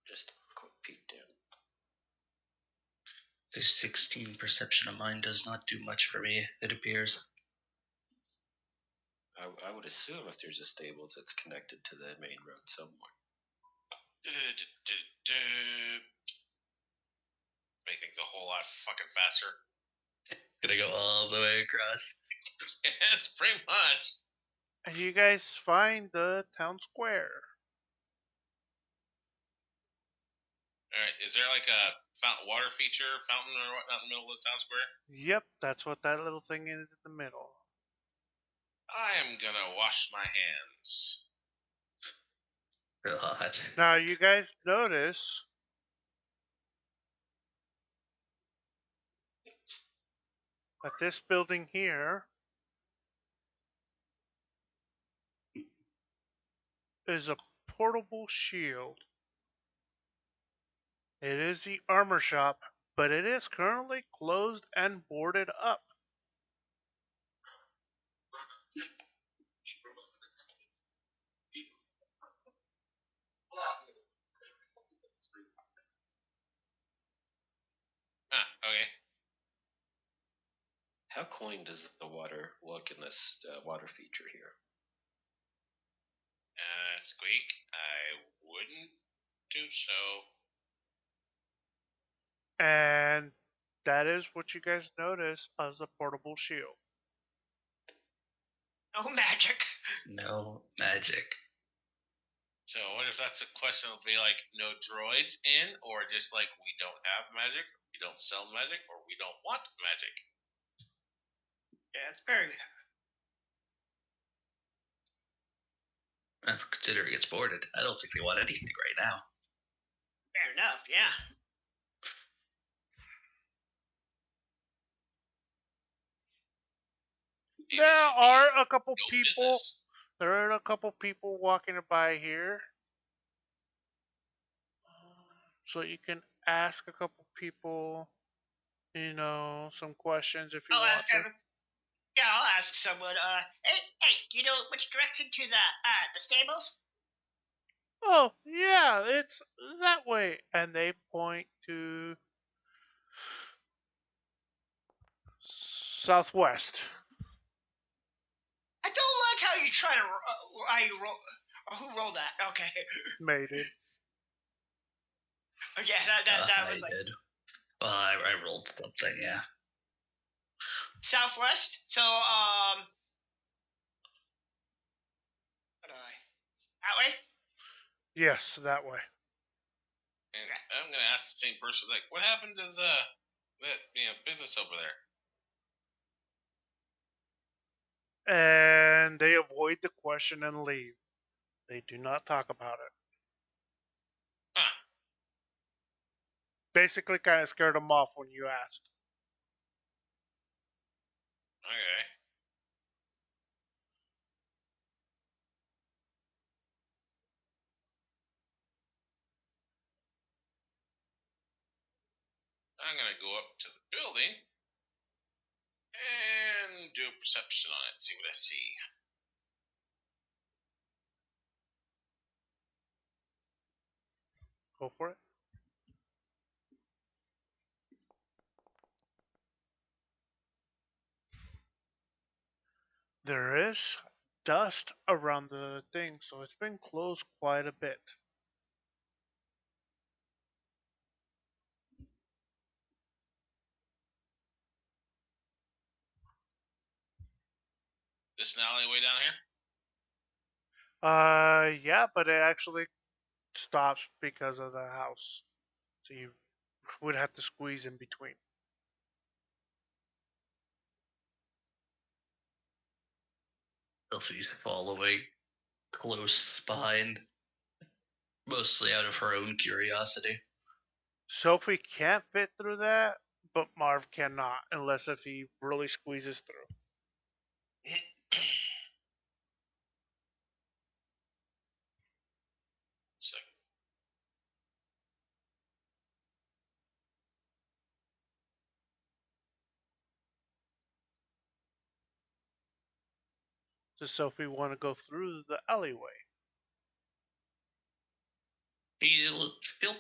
Just a quick peek down. A 16 perception of mine does not do much for me, it appears. I would assume if there's a stables, it's connected to the main road somewhere. Make things a whole lot fucking faster. Gonna go all the way across. Yeah, it's pretty much. And you guys find the town square. Alright, is there like a water feature, fountain or whatnot in the middle of the town square? Yep, that's what that little thing is in the middle. I am gonna wash my hands. Real hot. Now, you guys notice that this building here is a portable shield. It is the armor shop, but it is currently closed and boarded up. Okay. How clean does the water look in this water feature here? Squeak, I wouldn't do so. And that is what you guys notice as a portable shield. no magic. No magic. So I wonder if that's a question of be like no droids in, or just like we don't have magic, we don't sell magic, or we don't want magic. Yeah, it's very. Considering it's boarded, I don't think they want anything right now. Fair enough, yeah. Maybe There it should are be a couple no people. business. There are a couple people walking by here, so you can ask a couple people, some questions if you I'll want ask to. Yeah, I'll ask someone. Hey, do you know which direction to the stables? Oh, yeah, it's that way. And they point to southwest. I don't like how you try to how you roll. Who rolled that? Okay. Mated. Yeah, that I was like did. Well, I rolled something, yeah. southwest. So what do I? That way. Yes, that way. And I'm gonna ask the same person, like, what happened to that business over there? And they avoid the question and leave. They do not talk about it. Huh. Basically, kind of scared them off when you asked. Okay. I'm gonna go up to the building and do a perception on it, see what I see. Go for it. There is dust around the thing, so it's been closed quite a bit. This an alleyway down here? Yeah, but it actually stops because of the house. So you would have to squeeze in between. Sophie's following close behind, mostly out of her own curiosity. Sophie can't fit through that, but Marv cannot, unless if he really squeezes through. So Does Sophie want to go through the alleyway? She'll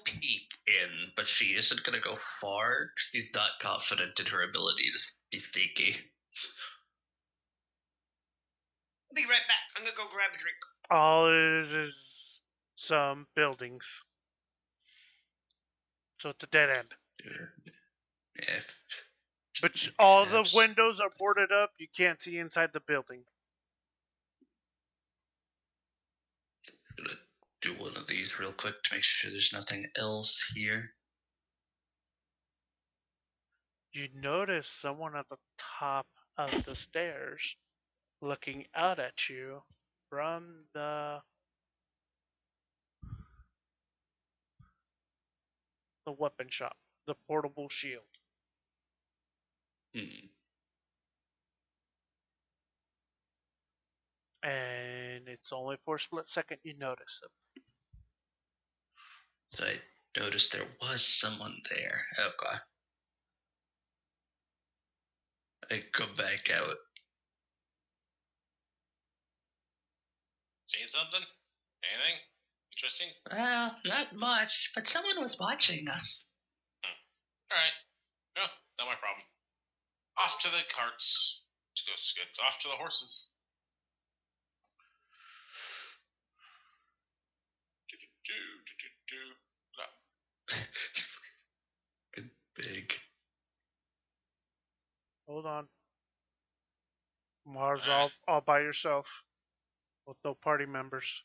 peek in, but she isn't going to go far. She's not confident in her ability to be sneaky. I'll be right back. I'm gonna go grab a drink. All it is some buildings. So it's a dead end. Yeah. But all the Perhaps. windows are boarded up. You can't see inside the building. Gonna do one of these real quick to make sure there's nothing else here. You notice someone at the top of the stairs looking out at you from the weapon shop, the portable shield. Hmm. And it's only for a split second you notice them. So I noticed there was someone there. Okay. I come back out. seeing something? Anything interesting? Well, not much, but someone was watching us. All right. No, not my problem. Off to the carts. Let's go. It's off to the horses. Good big. Hold on. Mars Alright. all by yourself with no party members.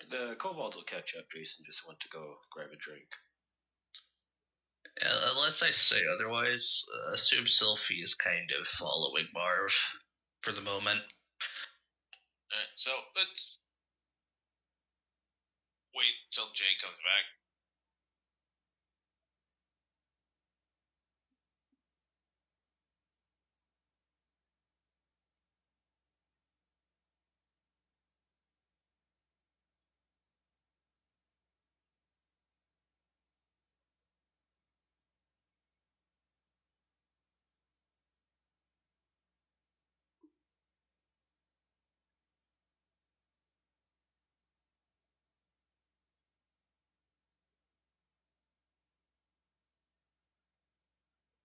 The kobolds will catch up. Jason just went to go grab a drink. Unless I say otherwise, assume Sylphie is kind of following Marv for the moment. Alright, so let's wait till Jay comes back.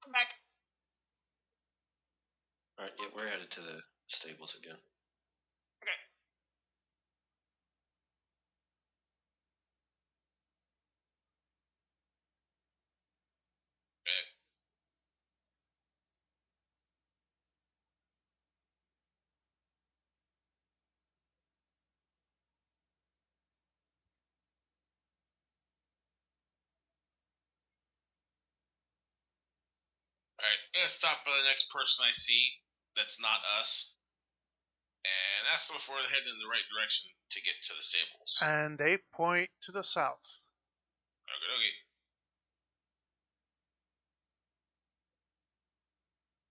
Come back. All right, yeah, we're headed to the stables again. Okay. Alright, I'm gonna stop by the next person I see that's not us and ask them if we're heading in the right direction to get to the stables. And they point to the south. Okay.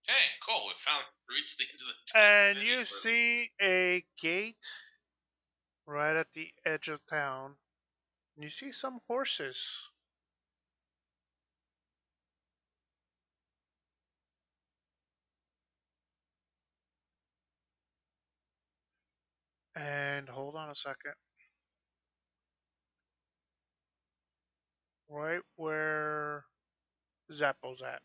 Hey, cool. We finally reached the end of the And city. you see a gate right at the edge of town. And you see some horses. And hold on a second. Right where Zappo's at.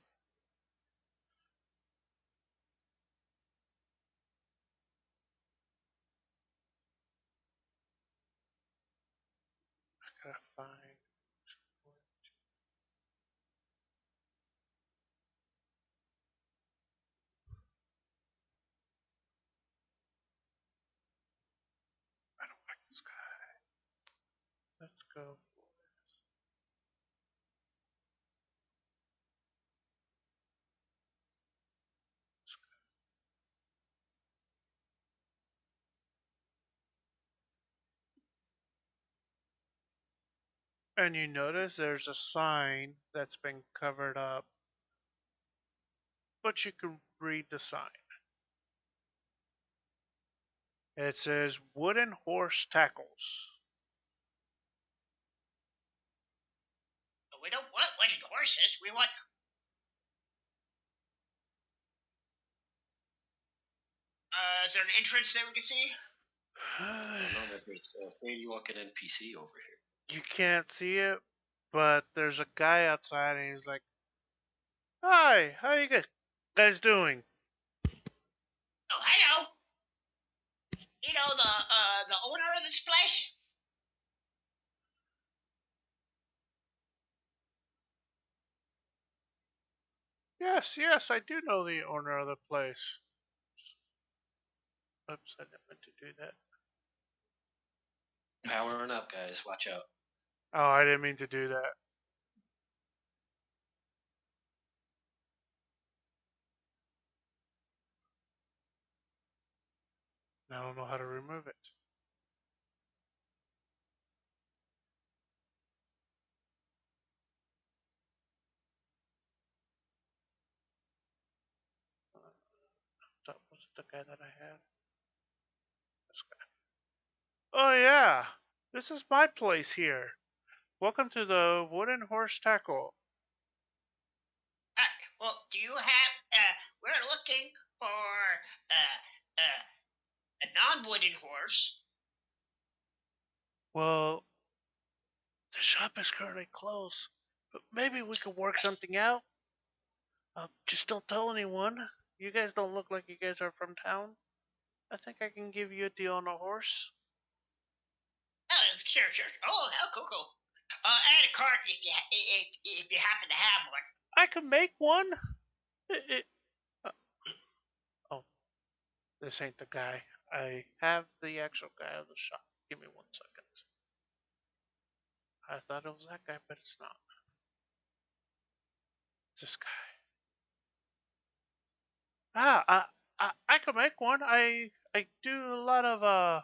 I gotta find. I don't like this guy. Let's go. And you notice there's a sign that's been covered up, but you can read the sign. It says wooden horse tackles. We don't want wedded horses. We want. Is there an entrance that we can see? I know that there's a lady walking NPC over here. You can't see it, but there's a guy outside and he's like, "Hi, how you guys doing?" Oh, hello. You know the owner of this place? Yes, I do know the owner of the place. Oops, I didn't mean to do that. Powering up, guys. Watch out. Oh, I didn't mean to do that. I don't know how to remove it. That was the guy that I had. This guy. Oh yeah, this is my place here. Welcome to the Wooden Horse Tackle. Well, do you have? We're looking for a non-wooden horse. Well, the shop is currently closed, but maybe we could work something out. Just don't tell anyone. You guys don't look like you guys are from town. I think I can give you a deal on a horse. Oh, sure. Oh, how cool. Add a cart if you happen to have one. I can make one. Uh, oh, this ain't the guy. I have the actual guy of the shop. Give me 1 second. I thought it was that guy, but it's not. This guy. I can make one. I do a lot of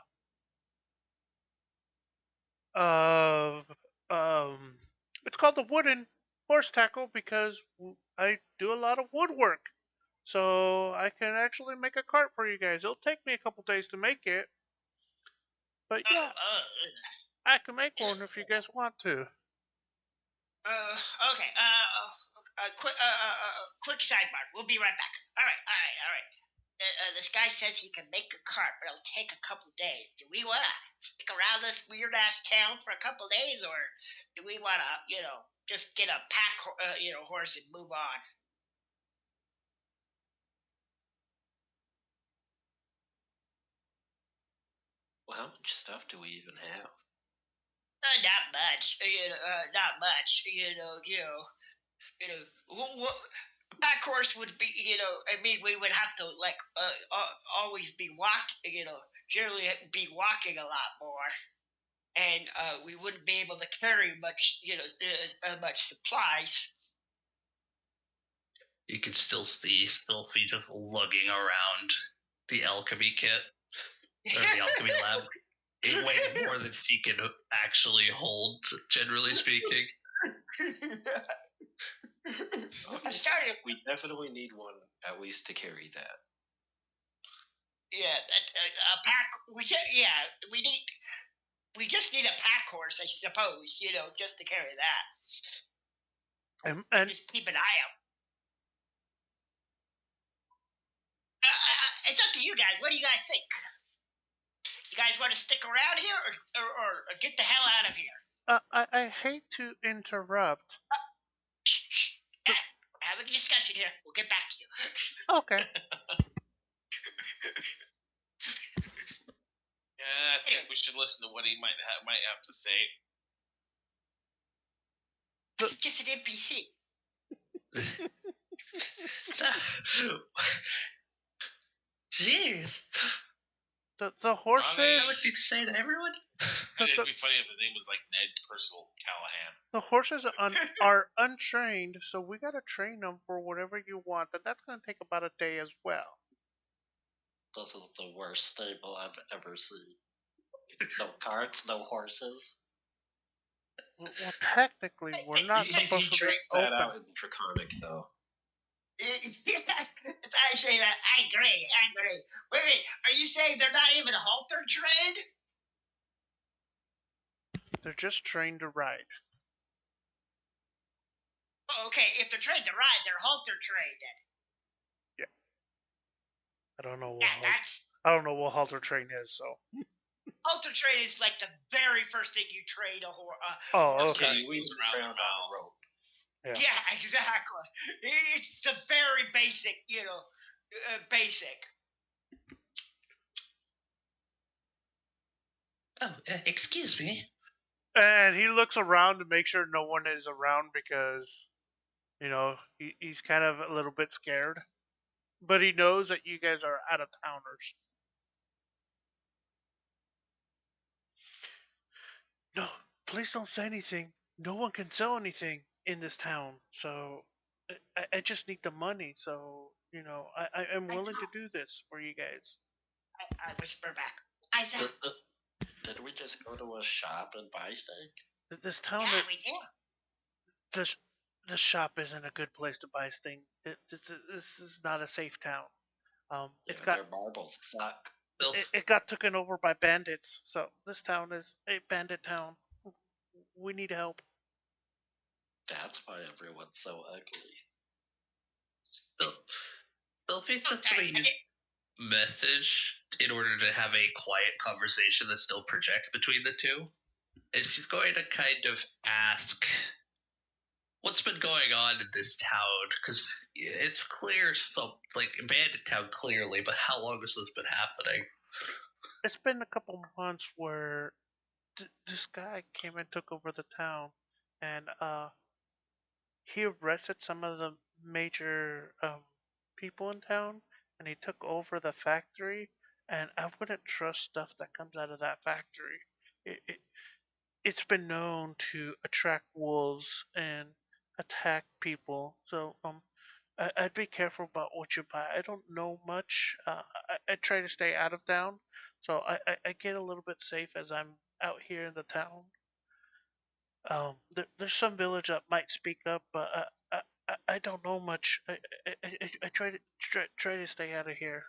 it's called the wooden horse tackle because I do a lot of woodwork. So I can actually make a cart for you guys. It'll take me a couple days to make it, but yeah, I can make one if you guys want to. Okay. Quick sidebar. We'll be right back. All right. All right. All right. This guy says he can make a cart, but it'll take a couple days. Do we want to stick around this weird ass town for a couple days, or do we want to, just get a pack, horse and move on? Well, how much stuff do we even have? Not much. Not much. What pack horse would be. I mean, we would have to always be generally be walking a lot more. And we wouldn't be able to carry much, much supplies. You can still see just lugging around the alchemy kit or the alchemy lab. It weighs more than she can actually hold, generally speaking. I'm starting. We definitely need one at least to carry that. Yeah, a pack. We need. We just need a pack horse, I suppose. Just to carry that. And just keep an eye out. It's up to you guys. What do you guys think? You guys want to stick around here, or get the hell out of here? I hate to interrupt. Shh. We're having a discussion here. We'll get back to you. Okay. Yeah, I think we should listen to what he might have to say. It's just an NPC. Jeez. The horses. That would be to say to everyone. It'd be funny if his name was like Ned Percival Callahan. The horses are untrained, so we gotta train them for whatever you want, and that's gonna take about a day as well. This is the worst stable I've ever seen. No carts, no horses. Well, technically, we're not supposed to be that open. out in Draconic, though. It's actually that. I agree. Wait. Are you saying they're not even halter trained? They're just trained to ride. Oh, okay, if they're trained to ride, they're halter trained. Yeah. I don't know. I don't know what halter train is. So. Halter train is like the very first thing you train a horse. Okay. We around on a rope. Yeah, exactly. It's the very basic, basic. Oh, excuse me. And he looks around to make sure no one is around because, he's kind of a little bit scared. But he knows that you guys are out of towners. No, please don't say anything. No one can sell anything in this town. So I just need the money. So, I am willing to do this for you guys. I whisper back. I said. Did we just go to a shop and buy things? This town. Yeah, we did. The shop isn't a good place to buy things. This is not a safe town. It's got their marbles suck. It got taken over by bandits, so this town is a bandit town. We need help. That's why everyone's so ugly. Sylvie just going to use message in order to have a quiet conversation that still projects between the two. And she's going to kind of ask what's been going on in this town, because it's clear, bandit town clearly, but how long has this been happening? It's been a couple months where this guy came and took over the town, and he arrested some of the major people in town, and he took over the factory, and I wouldn't trust stuff that comes out of that factory. It's been known to attract wolves, and attack people. So I'd be careful about what you buy. I don't know much. I try to stay out of town, so I get a little bit safe as I'm out here in the town. There's some village that might speak up, but I don't know much. I try to stay out of here.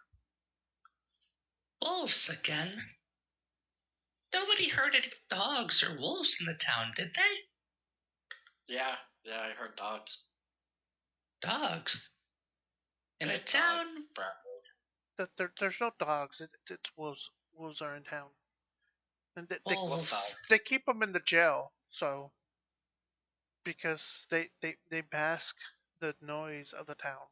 Wolves again? Nobody heard any dogs or wolves in the town, did they? Yeah, I heard dogs. Dogs? In a Big town? Dog. There's no dogs. It's wolves. Wolves are in town, and Wolves. they keep them in the jail. So because they mask the noise of the town.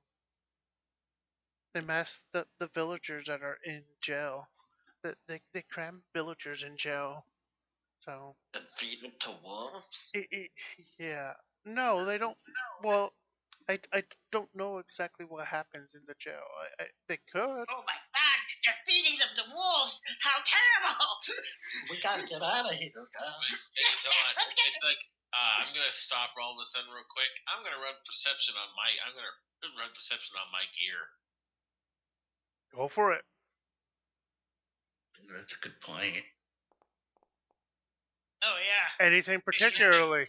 They mask the villagers that are in jail. They cram villagers in jail. So And feed them to wolves? yeah, no, they don't. Well, I don't know exactly what happens in the jail. They could. Oh my God! They're feeding them to wolves. How terrible! We gotta get out of here, It's, guys. it's, it's like I'm gonna stop all of a sudden real quick. I'm gonna run perception on my. I'm gonna run perception on my gear. Go for it. That's a good point. Oh yeah. Anything particularly?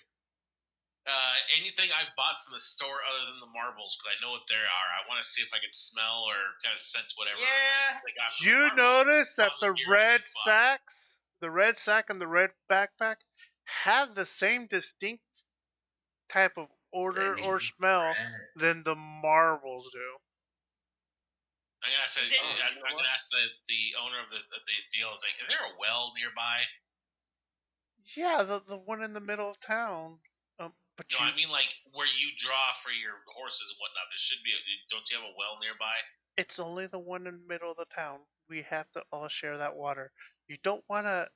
Anything I bought from the store other than the marbles, because I know what they are. I want to see if I can smell or kind of sense whatever. Yeah. they got from the You marbles notice that on the gear I red just bought. sacks, the red sack and the red backpack have the same distinct type of odor They or need smell bread. than the marbles do. I'm gonna ask. Is it- I'm gonna ask the owner of the deal. Is like, is there a well nearby? Yeah, the one in the middle of town. But No, I mean like where you draw for your horses and whatnot. There should be. Don't you have a well nearby? it's only the one in the middle of the town. We have to all share that water. You don't want to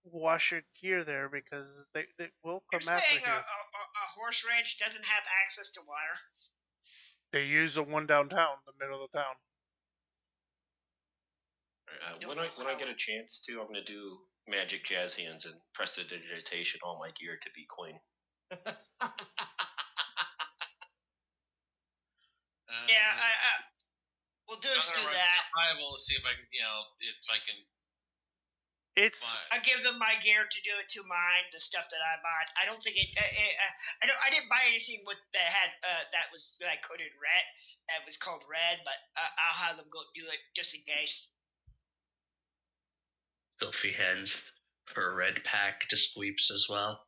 wash your gear there because they will You're come after saying you. a horse ranch doesn't have access to water? They use the one downtown, the middle of the town. When I get a chance to, I'm gonna do magic jazz hands and prestidigitation all my gear to be clean. Yeah, we'll I'm just do gonna run that. survival to see if I can, if I can. It's I give them my gear to do it to mine, the stuff that I bought. I don't think it. I didn't buy anything with that had that was that I coded red. That was called red, but I'll have them go do it just in case. Sophie hands her red pack to Squeeps as well.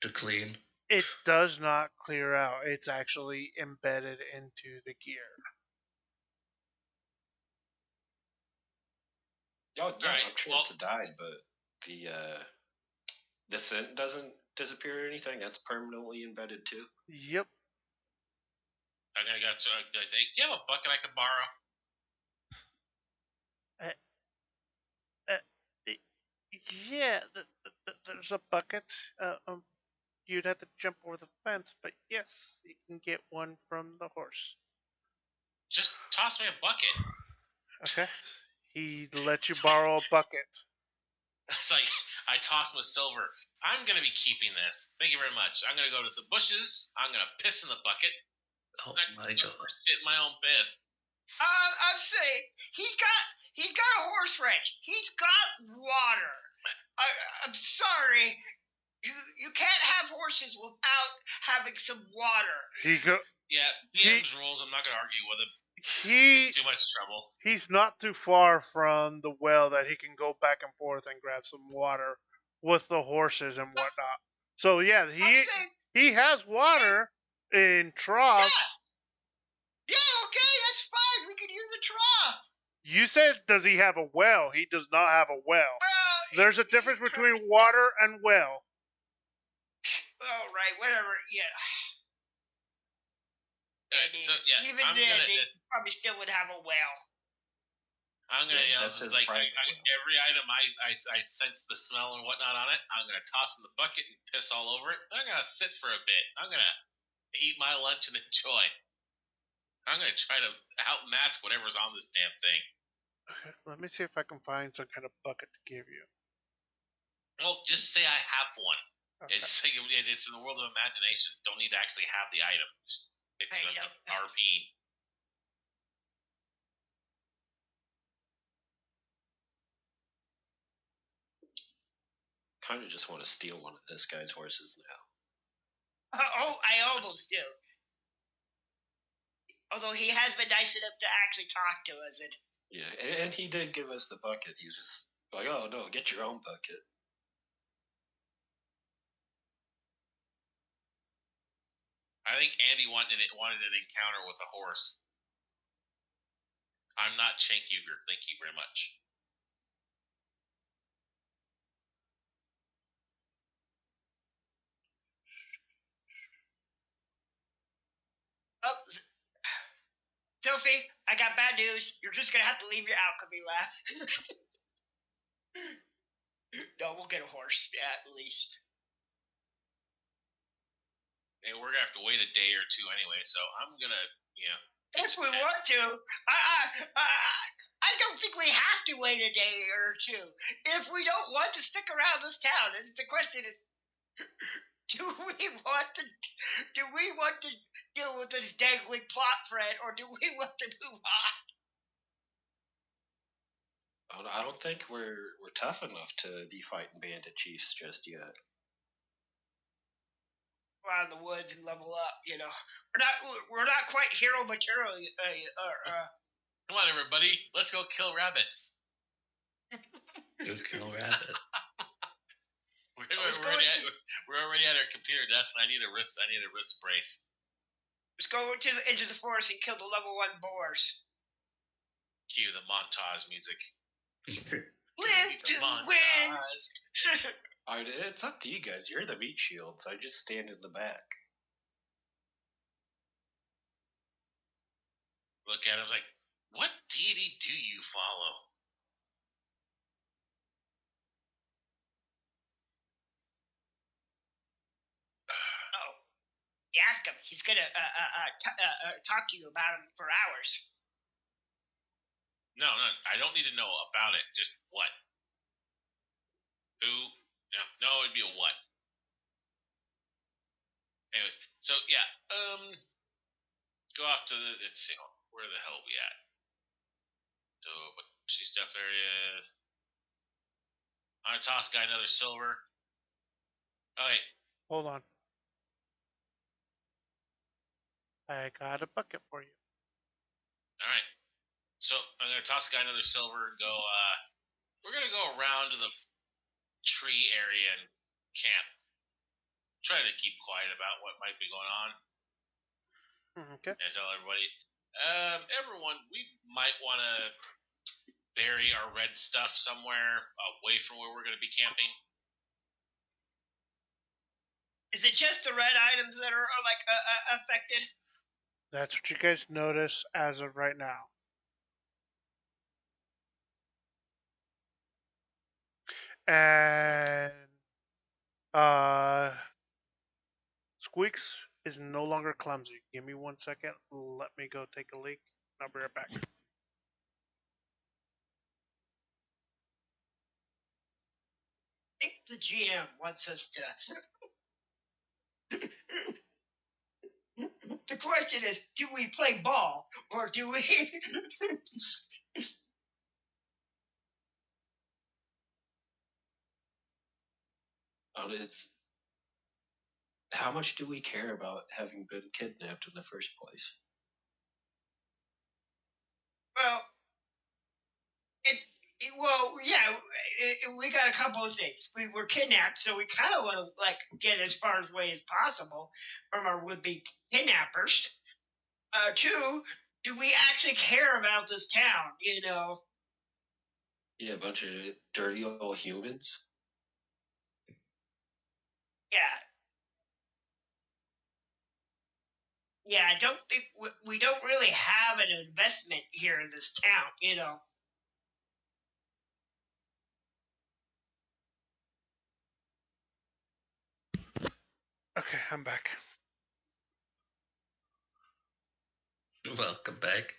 To clean. it does not clear out. It's actually embedded into the gear. Oh, yeah, Alright, I'm sure well- it's died, but the scent doesn't disappear or anything. That's permanently embedded too. Yep. I'm gonna go. I think. Do you have a bucket I could borrow? Yeah, there's a bucket. You'd have to jump over the fence, but yes, you can get one from the horse. Just toss me a bucket. Okay. He let you borrow a bucket. It's like I toss him a silver. I'm gonna be keeping this. Thank you very much. I'm gonna go to the bushes. I'm gonna piss in the bucket. Oh I'm my gonna god. shit in my own piss. I'm saying he's got a horse ranch. He's got water. I'm sorry. You can't have horses without having some water. He go. Yeah, PM's rules. I'm not gonna argue with him. He It's too much trouble. he's not too far from the well that he can go back and forth and grab some water with the horses and whatnot. So yeah, I'm saying, he has water in troughs. yeah, okay, that's fine. We can use a trough. You said, does he have a well? He does not have a well. Well, There's a difference between water and well. All right, whatever. Yeah. Alright, so yeah, Even I'm then, gonna. they probably still would have a well. I'm gonna. Yeah, It's that's his like private every item I sense the smell and whatnot on it. I'm gonna toss in the bucket and piss all over it. I'm gonna sit for a bit. I'm gonna eat my lunch and enjoy. I'm gonna try to outmask whatever's on this damn thing. Okay, let me see if I can find some kind of bucket to give you. Well, just say I have one. Okay. It's in the world of imagination. Don't need to actually have the item. It's Hey, going to no, be no. RP. Kind of just want to steal one of this guy's horses now. I almost do. Although he has been nice enough to actually talk to us. Yeah, and he did give us the bucket. He was just like, "Oh no, get your own bucket." I think Andy wanted an encounter with a horse. I'm not Cenk Uger. Thank you very much. Oh, Sophie, I got bad news. You're just gonna have to leave your alchemy lab. No, we'll get a horse at least. Hey, we're gonna have to wait a day or two anyway, so I'm gonna, If we want to, I don't think we have to wait a day or two. If we don't want to stick around this town, the question is, do we want to deal with this dangling plot thread, or do we want to move on? I don't think we're tough enough to be fighting bandit chiefs just yet. Go out in the woods and level up. We're not quite hero material. Come on, everybody, let's go kill rabbits. Go kill rabbit. We're already at our computer desk, and I need a wrist brace. Let's go into the forest and kill the level 1 boars. Cue the montage music. Live to win. It's up to you guys. You're the meat shields. I just stand in the back. Look at him like, what deity do you follow? Oh, you ask him. He's gonna talk to you about him for hours. No, I don't need to know about it. Just what? Who? No, it'd be a what. Anyways, so yeah, go off to let's see, where the hell are we at? So, she stuff areas. I'm gonna toss a guy another silver. Oh wait, Hold on. I got a bucket for you. all right. So I'm gonna toss a guy another silver and go. We're gonna go around to the tree area and camp. Try to keep quiet about what might be going on. Okay. And tell everybody, everyone, we might want to bury our red stuff somewhere away from where we're going to be camping. Is it just the red items that are like affected? That's what you guys notice as of right now. And Squeaks is no longer clumsy. Give me 1 second. Let me go take a leak. I'll be right back. I think the GM wants us to. The question is, do we play ball or do we? It's how much do we care about having been kidnapped in the first place? Well, we got a couple of things. We were kidnapped, so we kind of want to get as far away as possible from our would-be kidnappers. Two, do we actually care about this town? Yeah, a bunch of dirty old humans. Yeah, I don't think we don't really have an investment here in this town. Okay, I'm back. Welcome back.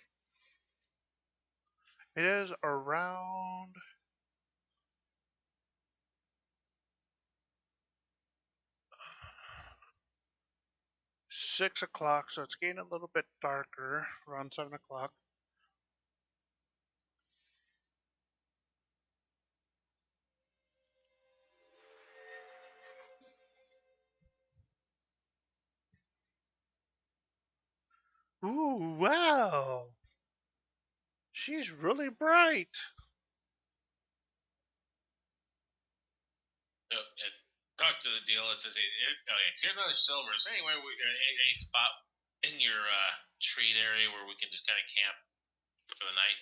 It is around 6 o'clock, so it's getting a little bit darker, around 7 o'clock. Ooh, wow. She's really bright. Talk to the deal. It says, okay, so here's another silver. Is there anywhere, any spot in your trade area where we can just kind of camp for the night?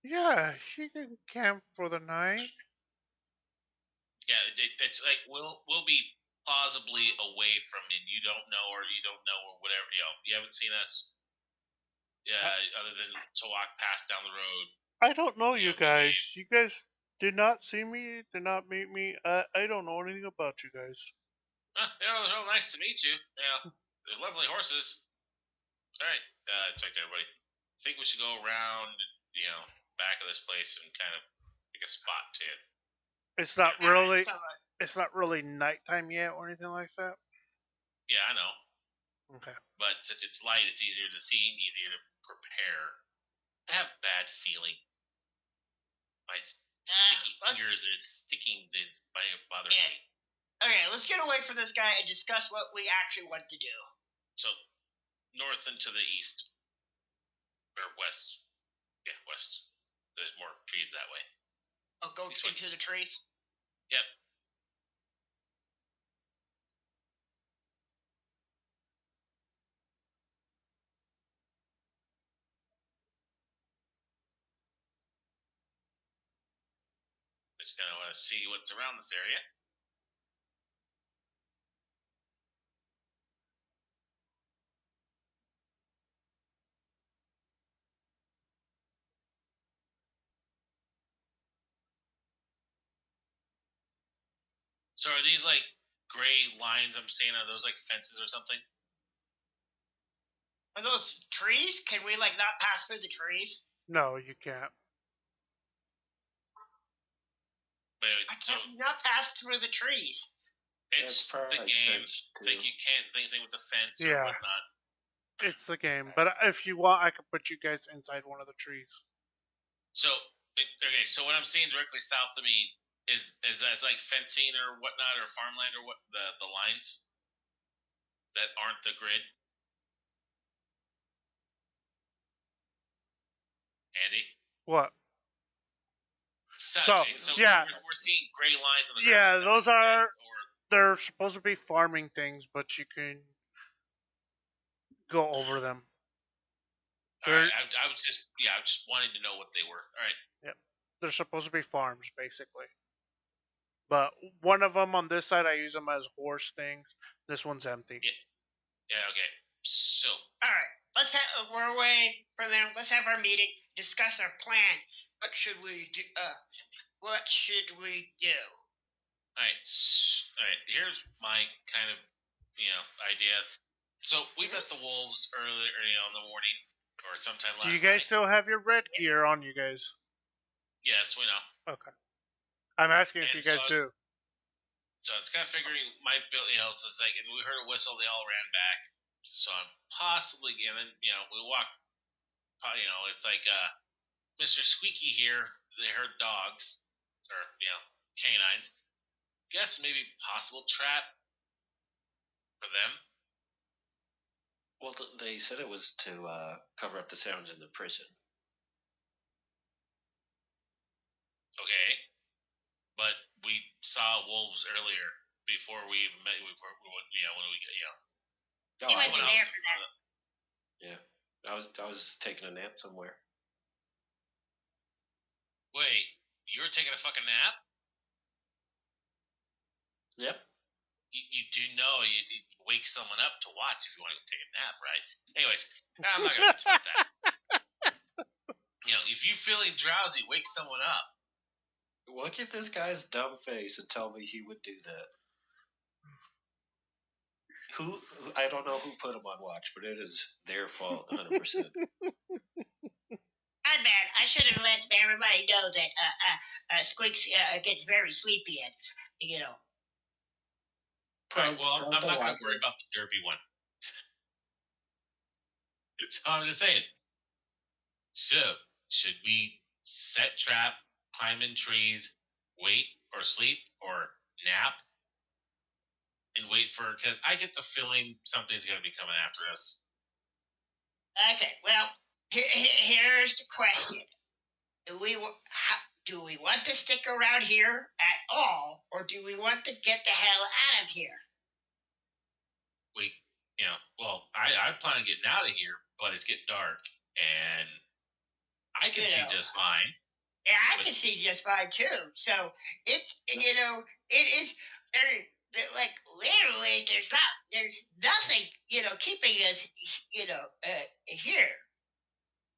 Yeah, she can camp for the night. Yeah, it's like we'll be plausibly away from you. You don't know, or whatever. You haven't seen us. Yeah, other than to walk past down the road. I don't know you guys. You guys did not see me, did not meet me. I don't know anything about you guys. Real nice to meet you. Yeah, they're lovely horses. All right, check to everybody. I think we should go around, back of this place and kind of pick a spot to it. It's not really. It's not really nighttime yet or anything like that. Yeah, I know. Okay. But since it's light, it's easier to see and easier to prepare. I have a bad feeling. My sticky fingers are sticking. It's bothering me. Okay, let's get away from this guy and discuss what we actually want to do. So, north and to the east. Or west. Yeah, west. There's more trees that way. I'll go into the trees? Yep. Just kind of want to see what's around this area. So are these like gray lines I'm seeing? Are those like fences or something? Are those trees? Can we like not pass through the trees? No, you can't. Wait, I can't not pass through the trees. It's the game. Think you can't do anything with the fence or whatnot. It's the game, but if you want, I can put you guys inside one of the trees. So, okay, so what I'm seeing directly south of me is that like fencing or whatnot or farmland or what the lines that aren't the grid. Andy, what? So yeah, we're seeing gray lines on the ground. ground. Yeah, those are. They're supposed to be farming things, but you can go over them. All right, I was just wanting to know what they were. All right. Yep, they're supposed to be farms, basically. But one of them on this side, I use them as horse things. This one's empty. Yeah. Okay. So. All right. We're away from them. Let's have our meeting. Discuss our plan. What should we do? What should we do? All right. Here's my kind of idea. So we met the wolves earlier, in the morning or sometime last night. Do you guys still have your red gear on you guys? Yes, we know. Okay. I'm asking if you guys do. So it's kind of figuring my so it's like, and we heard a whistle, they all ran back. So I'm possibly, and then we walk. It's like Mr. Squeaky here. They heard dogs or canines. Guess maybe possible trap for them. Well, they said it was to cover up the sounds in the prison. Okay, but we saw wolves earlier before we met. When we he wasn't there for that. Yeah, I was taking a nap somewhere. Wait, you were taking a fucking nap? Yep. You do know you wake someone up to watch if you want to take a nap, right? Anyways, I'm not going to talk that. If you're feeling drowsy, wake someone up. Look at this guy's dumb face and tell me he would do that. Who I don't know who put him on watch, but it is their fault, 100%. My bad. I should have let everybody know that Squeaks gets very sleepy at. right. Well, I'm not going to worry about the derby one. So I'm just saying. So, should we set trap, climb in trees, wait or sleep or nap and wait for? Because I get the feeling something's going to be coming after us. Okay, well, here's the question: do we want to stick around here at all, or do we want to get the hell out of here? Well, I plan on getting out of here, but it's getting dark, and I can see just fine. Yeah, I can see just fine too. So it's it is like literally there's nothing keeping us here.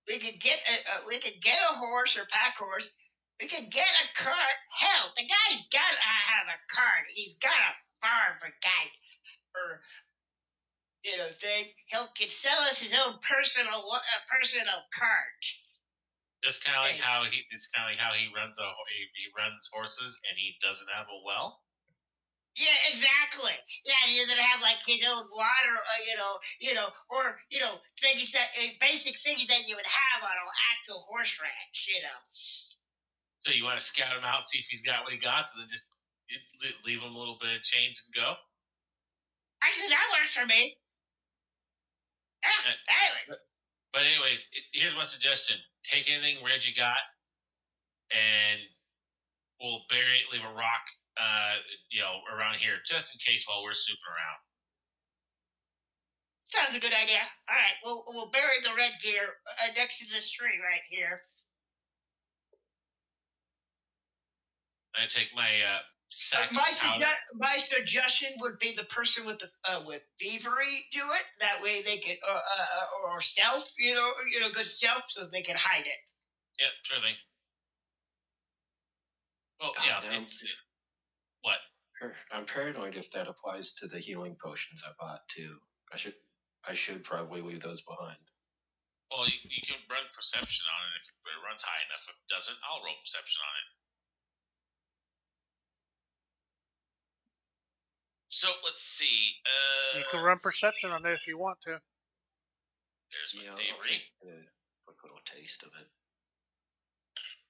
We could get a horse or pack horse. We could get a cart. Hell, the guy's got to have a cart. He's got a farm for guy or thing. He can sell us his own personal cart. Just kind of like how he runs he runs horses and he doesn't have a well. Yeah, exactly. Yeah, he doesn't have like his own water, or things that basic things that you would have on an actual horse ranch. So you want to scout him out, and see if he's got what he got, so then just leave him a little bit of change and go. Actually, that works for me. Yeah, but anyways, here's my suggestion: take anything red you got, and we'll bury it. Leave a rock, around here, just in case while we're snooping around. Sounds a good idea. All right, we'll bury the red gear next to this tree right here. I take my sack. My suggestion would be the person with thievery do it. That way they can or stealth, good stealth, so they can hide it. Yep, sure thing. Well, what? I'm paranoid if that applies to the healing potions I bought too. I should probably leave those behind. Well, you can run perception on it if it runs high enough. If it doesn't, I'll roll perception on it. So let's see. You can run perception on it if you want to. There's my thievery. A little taste of it.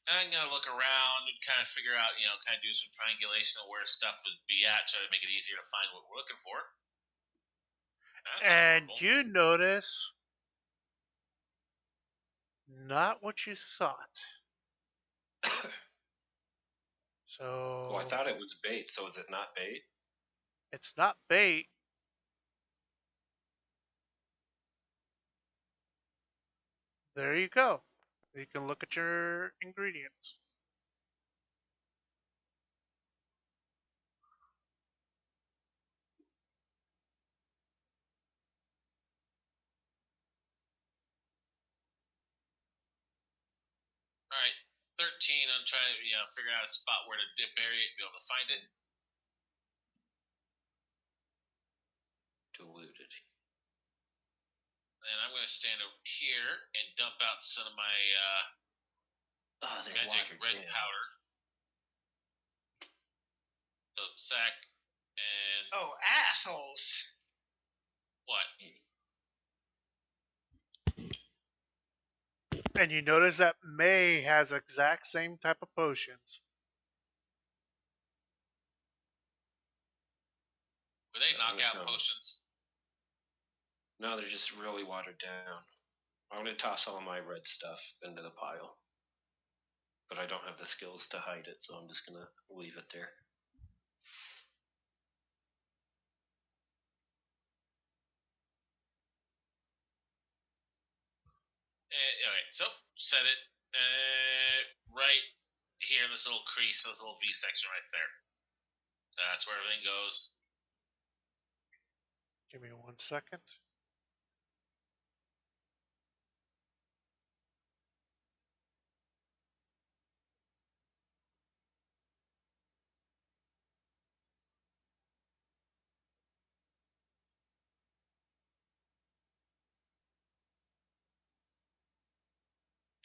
I'm gonna look around and kind of figure out, kind of do some triangulation of where stuff would be at, try to make it easier to find what we're looking for. And you notice not what you thought. So. Well, I thought it was bait. So is it not bait? It's not bait. There you go. You can look at your ingredients. All right, 13. I'm trying to figure out a spot where to bury it and be able to find it. Diluted. And I'm going to stand over here and dump out some of my magic red powder. Sack and. Oh, assholes! What? And you notice that May has exact same type of potions. Were they knockout potions? No, they're just really watered down. I'm going to toss all my red stuff into the pile. But I don't have the skills to hide it, so I'm just going to leave it there. Alright, so set it right here in this little crease, this little V section right there. That's where everything goes. Give me 1 second.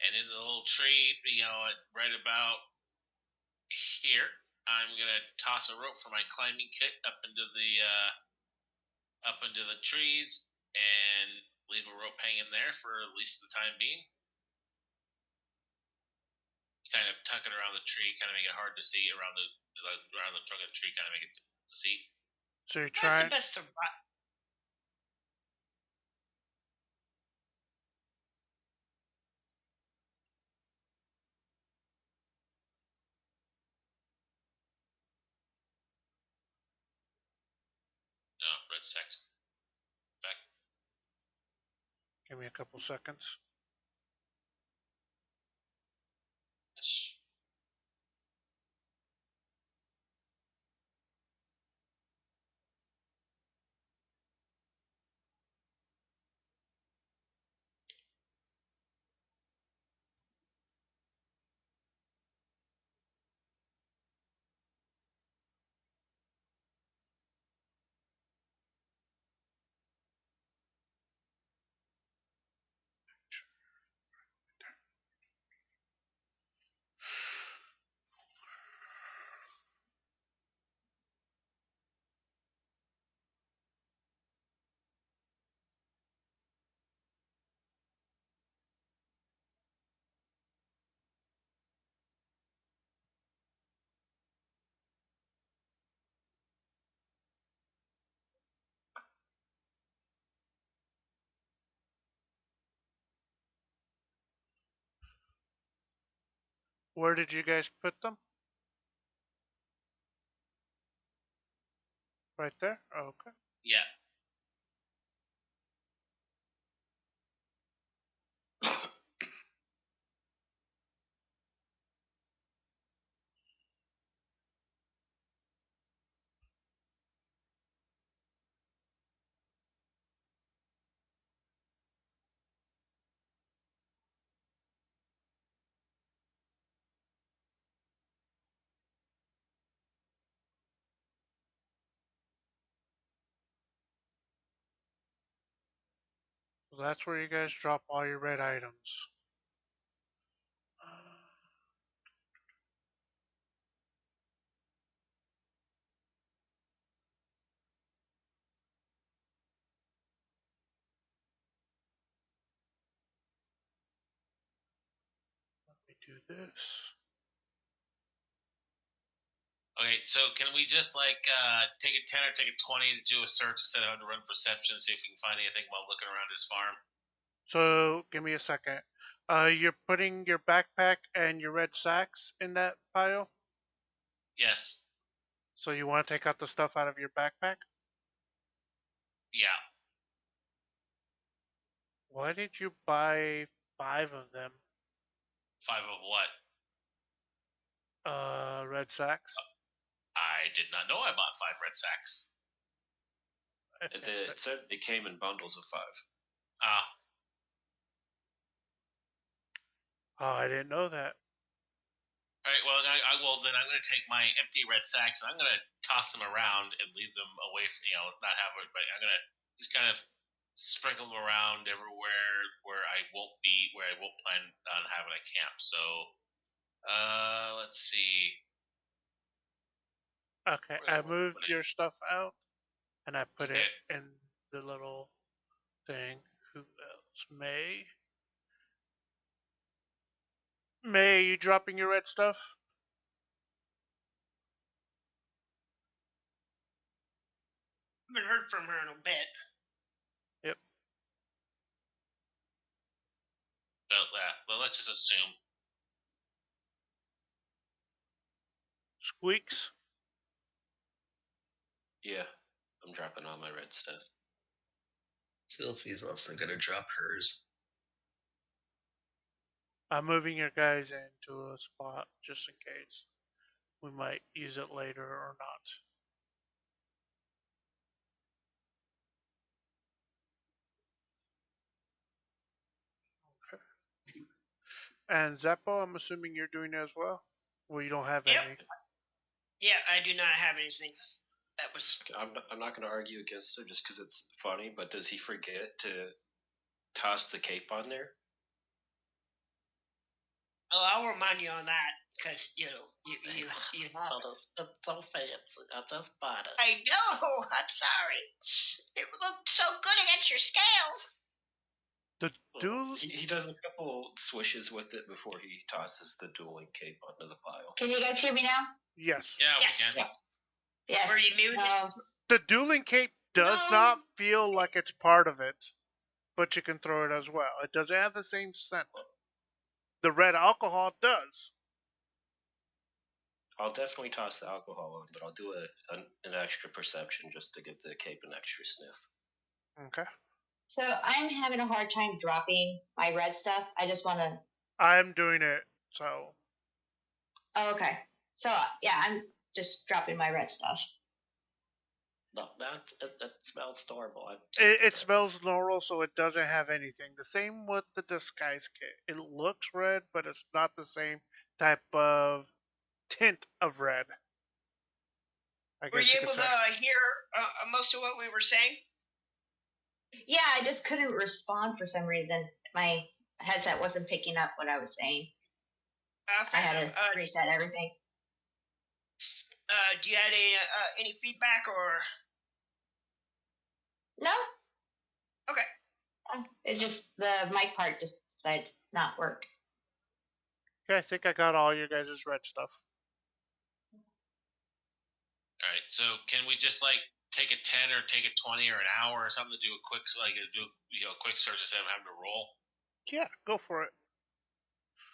And in the little tree, right about here, I'm gonna toss a rope for my climbing kit up into the trees and leave a rope hanging there for at least the time being. Kind of tuck it around the tree, kind of make it hard to see around the trunk of the tree, kind of make it to see. So you're What's the trying. best survival? No, red sex. Back. Give me a couple seconds. Yes. Where did you guys put them? Right there? Oh, okay. Yeah. So that's where you guys drop all your red items. Let me do this. Okay, so can we just take a 10 or take a 20 to do a search instead of having to run perception, see if we can find anything while looking around his farm? So give me a second. You're putting your backpack and your red sacks in that pile. Yes. So you want to take out the stuff out of your backpack? Yeah. Why did you buy 5 of them? 5 of what? Red sacks. I did not know I bought 5 red sacks. It said it came in bundles of 5. Ah. Oh, I didn't know that. All right. Well, then I'm going to take my empty red sacks and I'm going to toss them around and leave them away from not have it, but I'm going to just kind of sprinkle them around everywhere where I won't plan on having a camp. So, let's see. Okay, I moved your stuff out and I put Okay. it in the little thing. Who else? May. May, you dropping your red stuff? I haven't heard from her in a bit. Yep. Well, let's just assume. Squeaks. Yeah, I'm dropping all my red stuff. Sylphie's also gonna drop hers. I'm moving your guys into a spot just in case. We might use it later or not. Okay. And Zeppo, I'm assuming you're doing it as well? Well, you don't have Yep. any. Yeah, I do not have anything. That was. I'm not going to argue against it just because it's funny, but does he forget to toss the cape on there? Oh, I'll remind you on that. because you know you. Oh, it's so fancy. I just bought it. I know. I'm sorry. It looked so good against your scales. The duel. He does a couple swishes with it before he tosses the dueling cape onto the pile. Can you guys hear me now? Yes. Yeah, Yes. we can. Yes. Were you muted? The dueling cape does No. not feel like it's part of it, but you can throw it as well. It doesn't have the same scent. The red alcohol does. I'll definitely toss the alcohol on, but I'll do an extra perception just to give the cape an extra sniff. Okay. So I'm having a hard time dropping my red stuff. I just want to. I'm doing it, so. Oh, okay. So yeah, I'm just dropping my red stuff. No, that smells horrible. It smells normal, so it doesn't have anything. The same with the disguise kit. It looks red, but it's not the same type of tint of red. Were you able to hear most of what we were saying? Yeah, I just couldn't respond for some reason. My headset wasn't picking up what I was saying. I had to reset everything. Do you have any feedback or? No. Okay. It's just the mic part just decided to not work. Okay, I think I got all your guys' red stuff. All right, so can we just like take a 10 or take a 20 or an hour or something to do a quick quick search instead of having to roll? Yeah, go for it.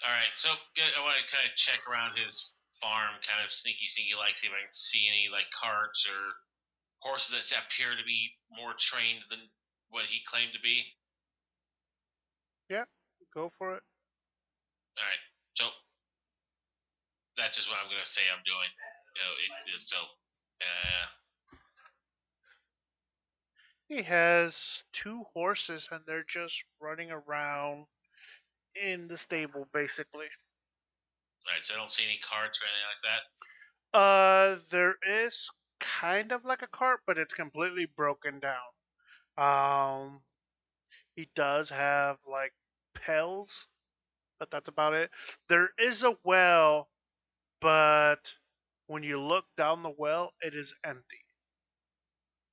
All right, so I want to kind of check around his farm, kind of sneaky, like see if I can see any like carts or horses that appear to be more trained than what he claimed to be. Yeah, go for it. All right, so that's just what I'm going to say I'm doing. He has 2 horses, and they're just running around in the stable, basically. All right, so I don't see any carts or anything like that. There is kind of like a cart, but it's completely broken down. He does have like pails, but that's about it. There is a well, but when you look down the well, it is empty.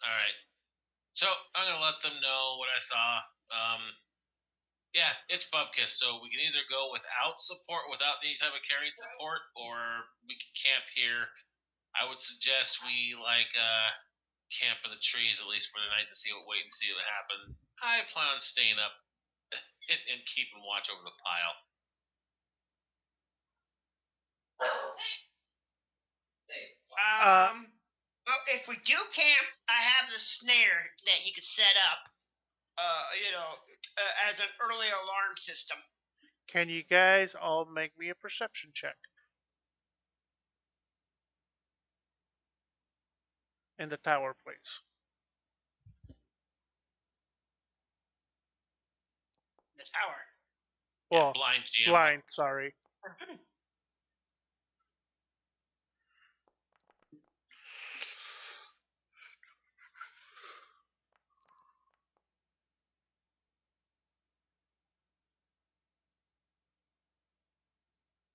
All right, so I'm gonna let them know what I saw. Yeah, it's Bubkiss, so we can either go without support, without any type of carrying support, or we can camp here. I would suggest we camp in the trees at least for the night to wait and see what happens. I plan on staying up and keeping watch over the pile. Well, if we do camp, I have the snare that you could set up. As an early alarm system. Can you guys all make me a perception check? In the tower, please. The tower. Well, Yeah, blind GM. Blind, sorry.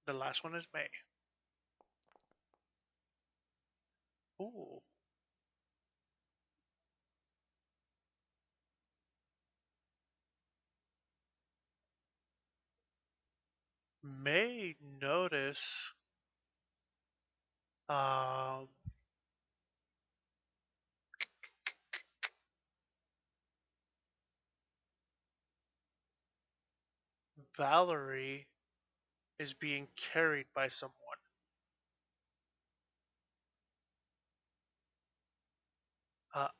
The last one is May. Ooh. May notice Valerie is being carried by someone.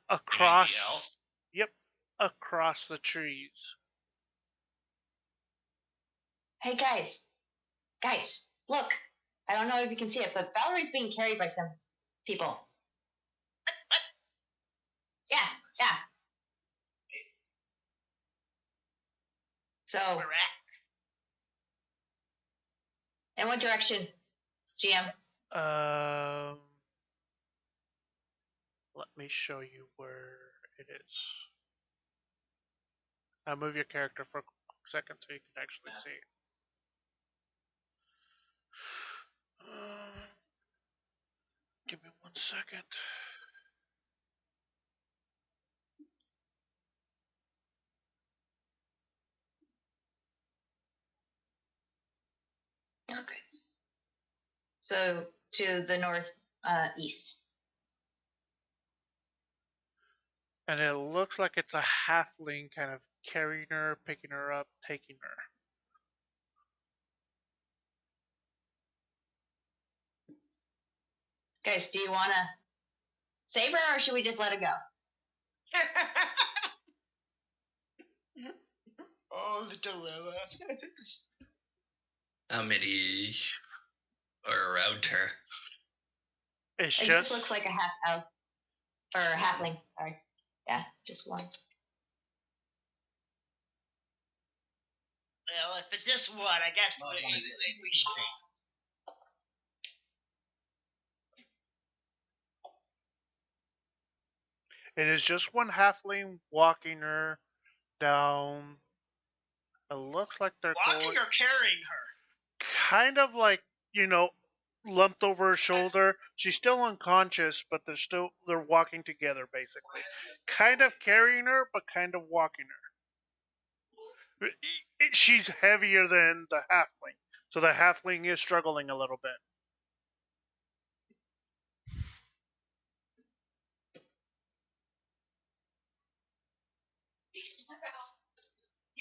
Across. You mean the elf? Yep, across the trees. Hey guys, look. I don't know if you can see it, but Valerie's being carried by some people. Yeah. So, Where at? in what direction, GM? Let me show you where it is. I'll move your character for a second so you can actually see. Give me 1 second. Okay. So to the north east. And it looks like it's a halfling kind of carrying her, picking her up, taking her. Guys, do you want to save her or should we just let it go? Oh, the dilemma. How many are around her? It just looks like a half elf or halfling. Sorry, yeah, just one. Well, if it's just one, I guess we should. It is just one halfling walking her down. It looks like they're walking or carrying her. Kind of like, lumped over her shoulder. She's still unconscious, but they're walking together basically. Kind of carrying her, but kind of walking her. She's heavier than the halfling, so the halfling is struggling a little bit.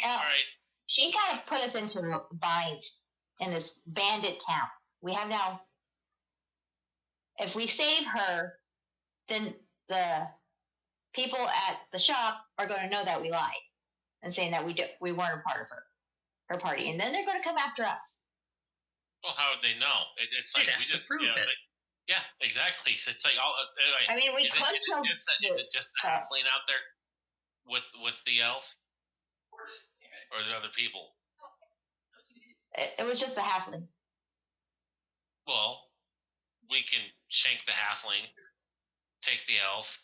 Yeah. All right. She kind of put us into a bind in this bandit town. We have now, if we save her, then the people at the shop are going to know that we lied and saying that we weren't a part of her party, and then they're going to come after us. Well, how would they know? It's like we just prove it. Yeah, exactly. It's like all. I mean, we could tell. Is it just the halfling out there with the elf, or are there other people? It was just the halfling. Well, we can shank the halfling, take the elf,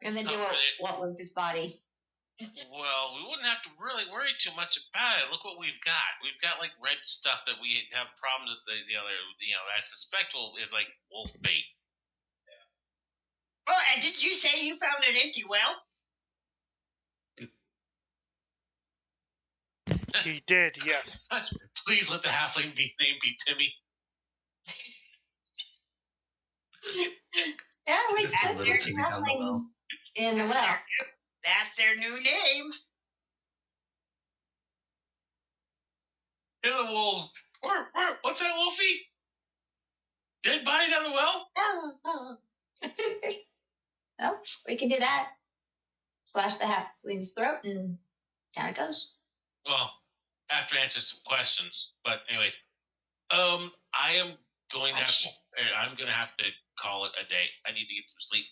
and then do what with his body. Well, we wouldn't have to really worry too much about it. Look what we've got. We've got like red stuff that we have problems with. The other, I suspect is like wolf bait. Oh, and did you say you found an empty well? He did, yes. Please let the halfling name be Timmy. Yeah, we put halfling in the well. That's their new name. In the wolves. What's that, Wolfie? Dead body down the well? No, we can do that. Slash the halfling's throat and down it goes. Well, after answer some questions. But anyways, I am going to I'm going to have to call it a day. I need to get some sleep.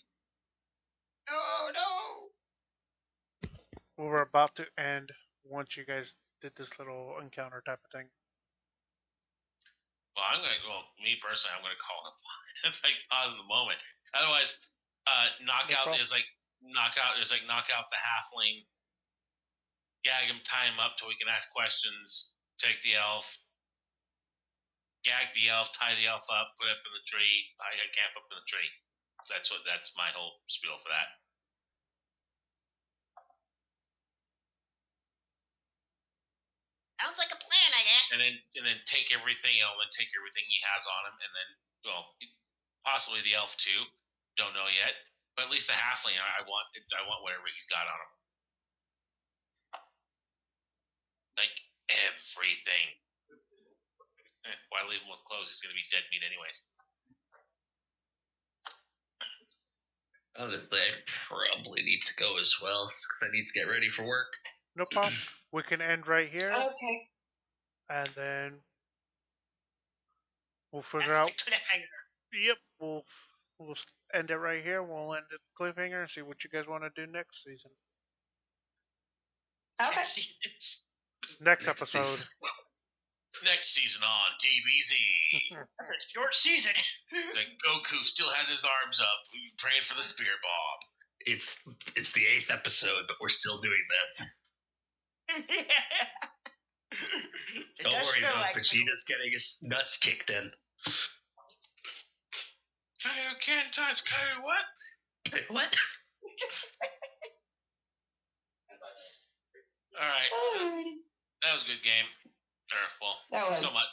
No. We were about to end once you guys did this little encounter type of thing. Well, me personally, I'm going to call it. It's like pause in the moment. Otherwise, knockout is like knock out the halfling, gag him, tie him up till we can ask questions, take the elf, gag the elf, tie the elf up, put it up in the tree, camp up in the tree. That's my whole spiel for that. Sounds like a plan, I guess. And then take everything, take everything he has on him, and then possibly the elf too. Don't know yet, but at least the halfling, I want whatever he's got on him, like everything. Why leave him with clothes? He's gonna be dead meat anyways. Honestly, I probably need to go as well because I need to get ready for work. No problem. We can end right here. Okay. And then we'll figure out. The cliffhanger. Yep, we'll end it right here. We'll end the cliffhanger and see what you guys want to do next season. Okay. Next episode. Next season on DBZ. That's a short season. It's like Goku still has his arms up, praying for the spear bomb. It's the 8th episode, but we're still doing that. Don't worry about Vegeta's getting his nuts kicked in. Kayoken times Kayo what? What? All right. That was a good game. Well, That was. so much.